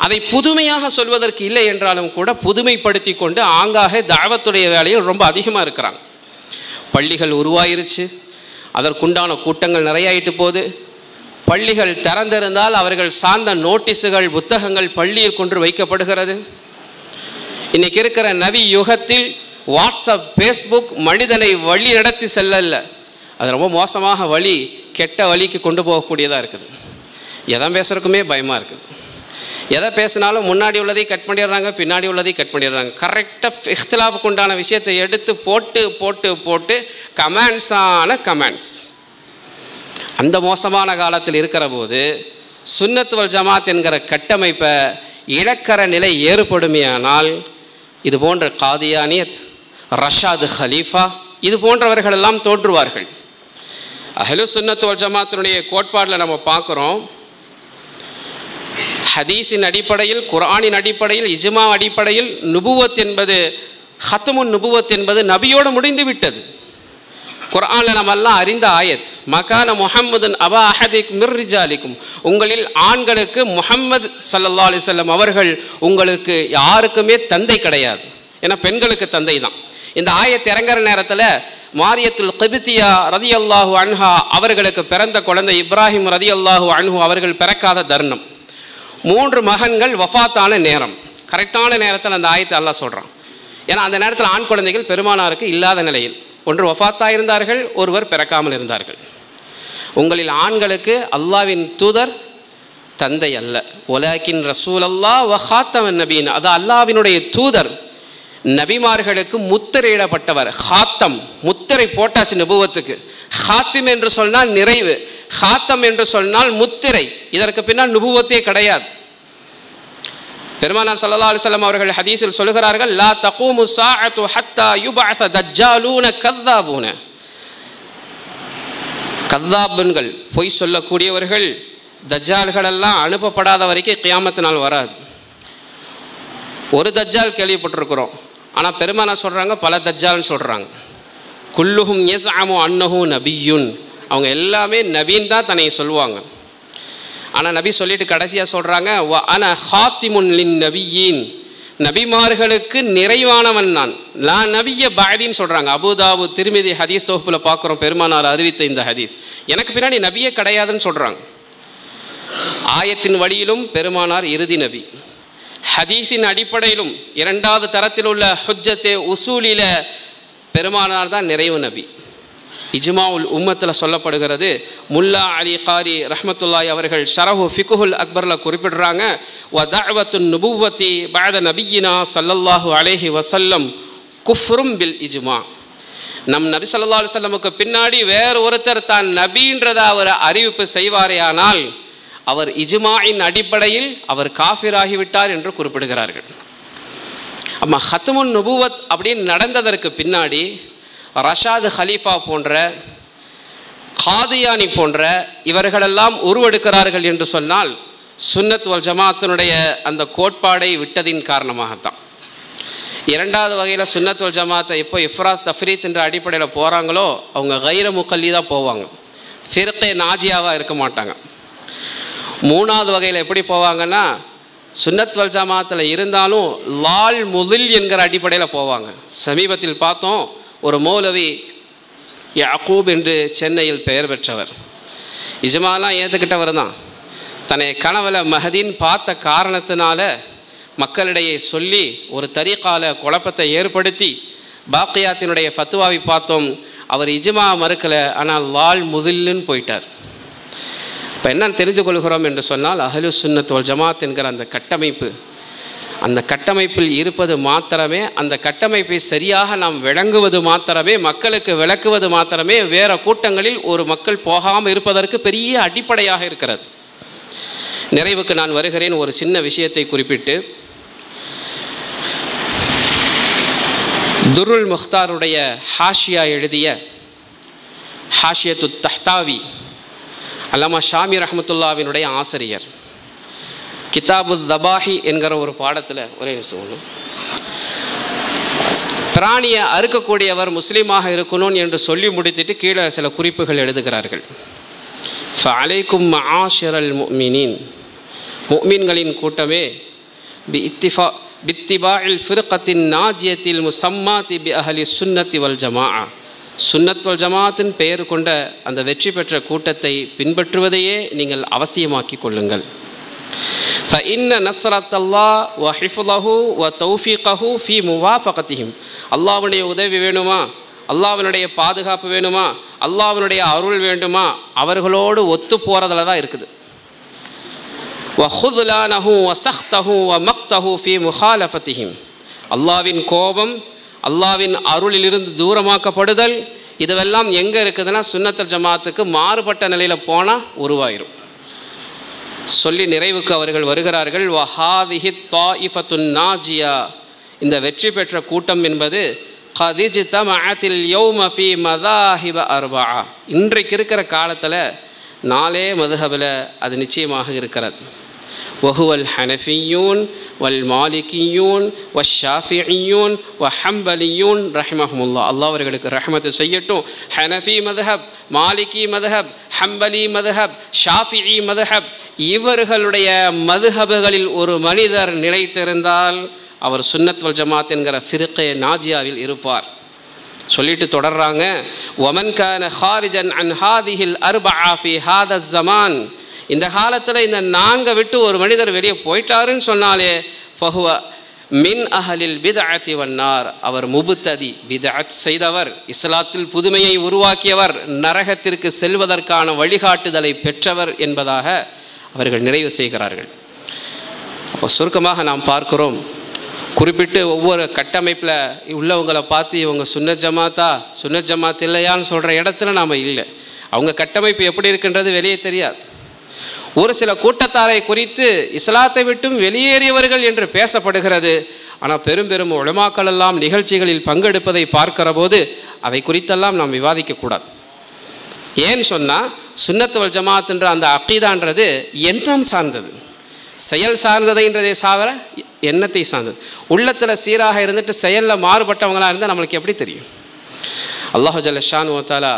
அதை புதுமையாக சொல்வதற்கு இல்லை என்றாலும் கூட புதுமைப்படுத்தி கொண்டு ஆங்காக தாவத்துடைய வேலையில் ரொம்ப அதிகமாக இருக்கிறாங்க. பள்ளிகள் உருவாயிருச்சு, அதற்குண்டான கூட்டங்கள் நிறையாயிட்டு போகுது. பள்ளிகள் திறந்திருந்தால் அவர்கள் சார்ந்த நோட்டீஸுகள் புத்தகங்கள் பள்ளியில் கொண்டு வைக்கப்படுகிறது. இன்றைக்கி இருக்கிற நவி யுகத்தில் வாட்ஸ்அப், ஃபேஸ்புக் மனிதனை வழி நடத்தி செல்லல, அது ரொம்ப மோசமாக வழி, கெட்ட வழிக்கு கொண்டு போகக்கூடியதாக இருக்குது. எதை பேசுறதுக்குமே பயமாக இருக்குது. எதை பேசினாலும் முன்னாடி உள்ளதை கட் பண்ணிடுறாங்க, பின்னாடி உள்ளதை கட் பண்ணிடுறாங்க. கரெக்டாக இஃப்திலாஃபுக்கு உண்டான விஷயத்தை எடுத்து போட்டு போட்டு போட்டு கமெண்ட்ஸ். அந்த மோசமான காலத்தில் இருக்கிற போது சுன்னத் வல் ஜமாத் என்கிற கட்டமைப்பை இழக்கிற நிலை ஏற்படுமையானால் இது போன்ற காதியானியத், ரஷாது ஹலீஃபா இது போன்றவர்களெல்லாம் தோன்றுவார்கள். அஹ்லு சுன்னத் வல் ஜமாத்தினுடைய கோட்பாடில் நம்ம பார்க்குறோம், ஹதீஸின் அடிப்படையில், குர்ஆனின் அடிப்படையில், இஜ்மா அடிப்படையில் நுபுவத் என்பது, ஹத்தமுன் நுபுவத் என்பது நபியோடு முடிந்து விட்டது. குர்ஆனில் நம்ம எல்லாம் அறிந்த ஆயத், மகான முஹம்மதுன் அபா அஹதிக் மிர் ரிஜாலிக்கும், உங்களில் ஆண்களுக்கு முஹம்மது ஸல்லல்லாஹு அலைஹி வஸல்லம் அவர்கள் உங்களுக்கு யாருக்குமே தந்தை கிடையாது, ஏன்னா பெண்களுக்கு தந்தை தான். இந்த ஆயத் இறங்குற நேரத்தில் மாரியத்துல் கிப்தியா ரதியல்லாஹு அன்ஹா அவர்களுக்கு பிறந்த குழந்தை இப்ராஹிம் ரதியல்லாஹு அன்ஹு அவர்கள் பிறக்காத தருணம், 3 மகன்கள் வஃபாத்தான நேரம், கரெக்டான நேரத்தில் அந்த ஆயத்தை அல்லாஹ் சொல்கிறான். ஏன்னா அந்த நேரத்தில் ஆண் குழந்தைகள் பெருமானாருக்கு இல்லாத நிலையில், ஒன்று வஃபாத்தாக இருந்தார்கள், ஒருவர் பிறக்காமல் இருந்தார்கள். உங்களில் ஆண்களுக்கு அல்லாஹ்வின் தூதர் தந்தை அல்ல, வலாக்கின் ரசூலல்லாஹ் வ ஹாத்தமன் நபீன், அது அல்லாஹ்வினுடைய தூதர், நபிமார்களுக்கு முத்திரையிடப்பட்டவர். ஹாத்தம், முத்திரை போட்டாச்சு நுபுவத்துக்கு. ஹாத்திம் என்று சொன்னால் நிறைவு, ஹாத்தம் என்று சொன்னால் முத்திரை. இதற்கு பின்னால் நுபுவத்தே கிடையாது. பெருமானார் ஸல்லல்லாஹு அலைஹி வஸல்லம் அவர்கள் ஹதீஸில் சொல்கிறார்கள், லா தகூமு ஸாஅத்து ஹத்தா யுபஅஸ தஜ்ஜாலூன கذாபூன, கذாபுன்கள், பொய் சொல்லக்கூடியவர்கள், தஜ்ஜால்கள் எல்லாம் அனுப்பப்படாத வரைக்கும் கியாமத் நாள் வராது. ஒரு தஜ்ஜால் கேள்விப்பட்டிருக்கிறோம், ஆனால் பெருமானார் சொல்கிறாங்க பல தஜ்ஜால்னு சொல்கிறாங்க. குல்லுஹும் யஸ்அமு அன்னஹு நபியுன், அவங்க எல்லாமே நபீன் தான் தன்னை சொல்லுவாங்க. ஆனால் நபி சொல்லிட்டு கடைசியாக சொல்கிறாங்க, வ அன ஹாத்திமுன் லின் நபியீன், நபிமார்களுக்கு நிறைவானவன் நான், லா நபிய பாதின்னு சொல்கிறாங்க. அபூதாவு திருமிதி ஹதீஸ் தொகுப்பில் பார்க்குறோம் பெருமானார் அறிவித்த இந்த ஹதீஸ். எனக்கு பின்னாடி நபியே கிடையாதுன்னு சொல்கிறாங்க. ஆயத்தின் வழியிலும் பெருமானார் இறுதி நபி, ஹதீஸின் அடிப்படையிலும் 2வது தரத்தில் உள்ள ஹுஜ்ஜத்தே உசூலில பெருமானார் தான் நிறைவு நபி. இஜ்மாவுல் உம்மத்தில் சொல்லப்படுகிறது. முல்லா அலி காரி ரஹ்மத்துல்லாஹி அவர்கள் ஷரஹு ஃபிக்ஹுல் அக்பரில் குறிப்பிடுறாங்க, வ தஅவத்துன் நுபுவத்தி பஅத நபியினா ஸல்லல்லாஹு அலைஹி வஸல்லம் குஃப்ரும் பில் இஜ்மா, நம் நபி ஸல்லல்லாஹு அலைஹி வஸல்லமுக்கு பின்னாடி வேறு ஒருத்தர் தான் நபின்றதை அவர் அறிவிப்பு செய்வாரேயானால் அவர் இஜ்மாயின் அடிப்படையில் அவர் காஃபிராகிவிட்டார் என்று குறிப்பிடுகிறார்கள். அம்மா ஹத்முன் நுபுவத் அப்படின்னு நடந்ததற்கு பின்னாடி ரஷாது ஹலீஃபா போன்ற, காதியானி போன்ற இவர்களெல்லாம் உருவெடுக்கிறார்கள் என்று சொன்னால் சுன்னத் வல் ஜமாத்தினுடைய அந்த கோட்பாடை விட்டதின் காரணமாகத்தான். 2வது வகையில் சுன்னத் வல் ஜமாத்தை எப்போ இஃப்ராத் தஃப்ரீத் என்ற அடிப்படையில் போகிறாங்களோ அவங்க கைர முகல்லிதாக போவாங்க, ஃபிர்கே நாஜியாவாக இருக்க மாட்டாங்க. 3வது வகையில் எப்படி போவாங்கன்னா சுன்னத் வல் ஜமாத்தில் இருந்தாலும் லால் முதில் என்கிற அடிப்படையில் போவாங்க. சமீபத்தில் பார்த்தோம், ஒரு மௌலவி யாக்கூப் என்று சென்னையில் பெயர் பெற்றவர், இஜ்மாலாம் ஏற்றுக்கிட்டவர் தான். தன்னை கனவுல மஹதின் பார்த்த காரணத்தினால மக்களிடையே சொல்லி ஒரு தரீகால குழப்பத்தை ஏற்படுத்தி பாக்கியாத்தினுடைய ஃபத்வாவை பார்த்தோம். அவர் இஜ்மா மறுக்கலை, ஆனால் லால் முதில்லுன்னு போயிட்டார். இப்போ என்ன தெரிந்து கொள்கிறோம் என்று சொன்னால், அஹ்லு சுன்னத் வல் ஜமாத் என்கிற அந்த கட்டமைப்பு, அந்த கட்டமைப்பில் இருப்பது மாத்திரமே, அந்த கட்டமைப்பை சரியாக நாம் விளங்குவது மாத்திரமே, மக்களுக்கு விளக்குவது மாத்திரமே வேறு கூட்டங்களில் ஒரு மக்கள் போகாமல் இருப்பதற்கு பெரிய அடிப்படையாக இருக்கிறது. நிறைவுக்கு நான் வருகிறேன். ஒரு சின்ன விஷயத்தை குறிப்பிட்டு, துருல் முக்தாருடைய ஹாஷியா எழுதிய ஹாஷியத்து தஹ்தாவி அல்லாமா ஷாமி ரஹ்மத்துல்லாவினுடைய ஆசிரியர், கிதாபு தபாஹி என்கிற ஒரு பாடத்தில் ஒரே நிமிஷம், பிராணியை அறுக்கக்கூடியவர் முஸ்லீமாக இருக்கணும் என்று சொல்லி முடித்துட்டு கீழே சில குறிப்புகள் எழுதுகிறார்கள். ஃபஅலைக்கும் மஆஷிரல் முஃமினீன், முஃமின்களின் கூட்டமே, பித்திபாஇல் ஃபிர்கத்தின் நாஜியத்தில் முசம்மாத்தி பி அஹ்லி சுன்னத்தி வல் ஜமாஅ, சுன்னத் வல் ஜமாஅத்தின் பெயர் கொண்ட அந்த வெற்றி பெற்ற கூட்டத்தை பின்பற்றுவதையே நீங்கள் அவசியமாக்கி கொள்ளுங்கள். فإن نصرة الله وحفظه وتوفيقه في موافقتهم, அல்லாஹ்வுடைய உதவி வேணுமா, அல்லாஹ்வினுடைய பாதுகாப்பு வேணுமா, அல்லாஹ்வினுடைய அருள் வேண்டுமா, அவர்களோடு ஒத்து போகிறதுல தான் இருக்குது. وخذلانه وسخطه ومقته في مخالفتهم, அல்லாஹ்வின் கோபம், அல்லாஹ்வின் அருளிலிருந்து தூரமாக்கப்படுதல், இதுவெல்லாம் எங்கே இருக்குதுன்னா சுன்னத்துல் ஜமாத்துக்கு மாறுபட்ட நிலையில் போனால் உருவாயிரும். சொல்லி நிறைவுக்கு அவர்கள் வருகிறார்கள். வஹாதிஹி தாயிஃபத்துன் நாஜியா, இந்த வெற்றி பெற்ற கூட்டம் என்பது கதிஜ்தமஅத்தில் யௌம ஃபீ மதாஹிப அர்பஆ, இன்றைக்கு இருக்கிற காலத்தில் 4 மதுஹபில் அது நிச்சயமாக இருக்கிறது. வஹுவல் ஹனஃபியூன் வல் மாலிகியூன் வஷாஃபிஇயூன் வஹம்பலியூன் ரஹிமஹுமுல்லா, அல்லாஹ் அவர்களுக்கு ரஹ்மத்து செய்யட்டும். ஹனஃபி மதுஹப், மாலிகி மதுஹப், ஹம்பலி மதுஹப், ஷாஃபிஇ மதுஹப், இவர்களுடைய மதுஹபுகளில் ஒரு மனிதர் நிலைத்திருந்தால் அவர் சுன்னத் வல் ஜமாத் என்கிற ஃபிர்கே நாஜியாவில் இருப்பார். சொல்லிட்டு தொடர்றாங்க. வமன் கான ஹாரிஜன் அன் ஹாதிஹில் அர்பஆ ஃபி ஹாதா ஸமான், இந்த காலத்தில் இந்த 4 விட்டு ஒரு மனிதர் வெளியே போயிட்டாருன்னு சொன்னாலே ஃபஹுவ மின் அஹலில் பித்அத்தி வன்னார், அவர் முபுத்ததி, பித்அத் செய்தவர், இஸ்லாத்தில் புதுமையை உருவாக்கியவர், நரகத்திற்கு செல்வதற்கான வழிகாட்டுதலை பெற்றவர் என்பதாக அவர்கள் நிறைவு செய்கிறார்கள். அப்போ சுருக்கமாக நாம் பார்க்கிறோம், குறிப்பிட்டு ஒவ்வொரு கட்டமைப்பில் உள்ளவங்களை பார்த்து இவங்க சுன்னத் ஜமாத்தா சுன்னத் ஜமாத் இல்லையான்னு சொல்கிற இடத்துல நாம் இல்லை. அவங்க கட்டமைப்பு எப்படி இருக்குன்றது வெளியே தெரியாது. ஒரு சில கூட்டத்தாரை குறித்து இஸ்லாத்தை விட்டும் வெளியேறியவர்கள் என்று பேசப்படுகிறது. ஆனால் பெரும் பெரும் உலமாக்கள் எல்லாம் நிகழ்ச்சிகளில் பங்கெடுப்பதை பார்க்கிற போது அதை குறித்தெல்லாம் நாம் விவாதிக்கக்கூடாது. ஏன்னு சொன்னால் சுன்னத் வல் ஜமாத்ன்ற அந்த அக்கீதான்றது எண்ணம் சார்ந்தது, செயல் சார்ந்ததைன்றதை சாவர எண்ணத்தை சார்ந்தது. உள்ளத்தில் சீராக இருந்துட்டு செயலில் மாறுபட்டவங்களாக இருந்தால் நம்மளுக்கு எப்படி தெரியும்? அல்லாஹு ஜல்ல ஷானு வ தஆலா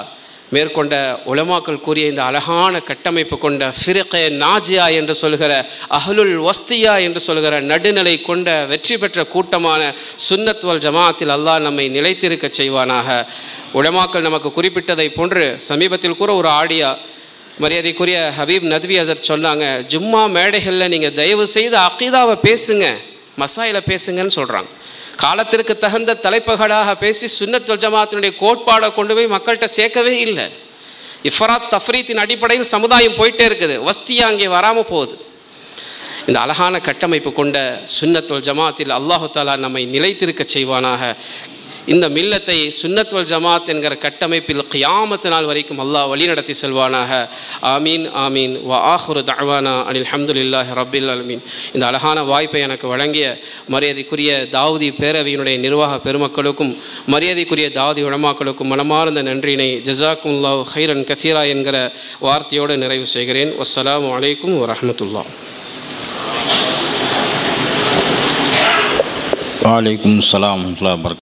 மேற்கொண்ட உலமாக்கள் கூறிய இந்த அழகான கட்டமைப்பு கொண்ட ஃபிர்கே நாஜியா என்று சொல்கிற, அஹ்லுல் வஸ்தியா என்று சொல்கிற நடுநிலை கொண்ட வெற்றி பெற்ற கூட்டமான சுன்னத் வல் ஜமாத்தில் அல்லாஹ் நம்மை நிலைத்திருக்க செய்வானாக. உலமாக்கள் நமக்கு குறிப்பிட்டதை போன்று சமீபத்தில் கூட ஒரு ஆடியா மரியாதைக்குரிய ஹபீப் நத்வி ஹசரத் சொன்னாங்க, ஜும்மா மேடைகளில் நீங்கள் தயவு செய்து அக்கீதாவை பேசுங்க, மசாயில பேசுங்கன்னு சொல்கிறாங்க. காலத்திற்கு தகுந்த தலைப்புகளாக பேசி சுன்னத் வல் ஜமாத்தினுடைய கோட்பாடை கொண்டு போய் மக்கள்கிட்ட சேர்க்கவே இல்லை. இஃப்ராத் தஃப்ரீத்தின் அடிப்படையில் சமுதாயம் போயிட்டே இருக்குது, வஸ்தியா அங்கே வராமல் போகுது. இந்த அழகான கட்டமைப்பு கொண்ட சுன்னத் வல் ஜமாத்தில் அல்லாஹு தஆலா நம்மை நிலைத்திருக்க செய்வானாக. இந்த மில்லத்தை சுன்னத் வல் ஜமாத் என்கிற கட்டமைப்பில் கியாமத்து நாள் வரைக்கும் அல்லாஹ் வழிநடத்தி செல்வானாக. ஆமீன் ஆமீன். வ ஆஹிரு தஅவானா அனில் ஹம்துலில்லாஹி ரப்பில் ஆலமீன். இந்த அழகான வாய்ப்பை எனக்கு வழங்கிய மரியாதைக்குரிய தாவூதி பேரவையினுடைய நிர்வாக பெருமக்களுக்கும் மரியாதைக்குரிய தாவூதி உலமாக்களுக்கும் மனமார்ந்த நன்றியினை ஜஸாக்குமுல்லாஹு ஹைரன் கஸீரா என்கிற வார்த்தையோடு நிறைவு செய்கிறேன். வஸ்ஸலாமு அலைக்கும் வரஹ்மத்துல்லாஹ். வலைக்கும் ஸலாம் வரஹ்மத்துல்லாஹி வபரகாத்துஹு.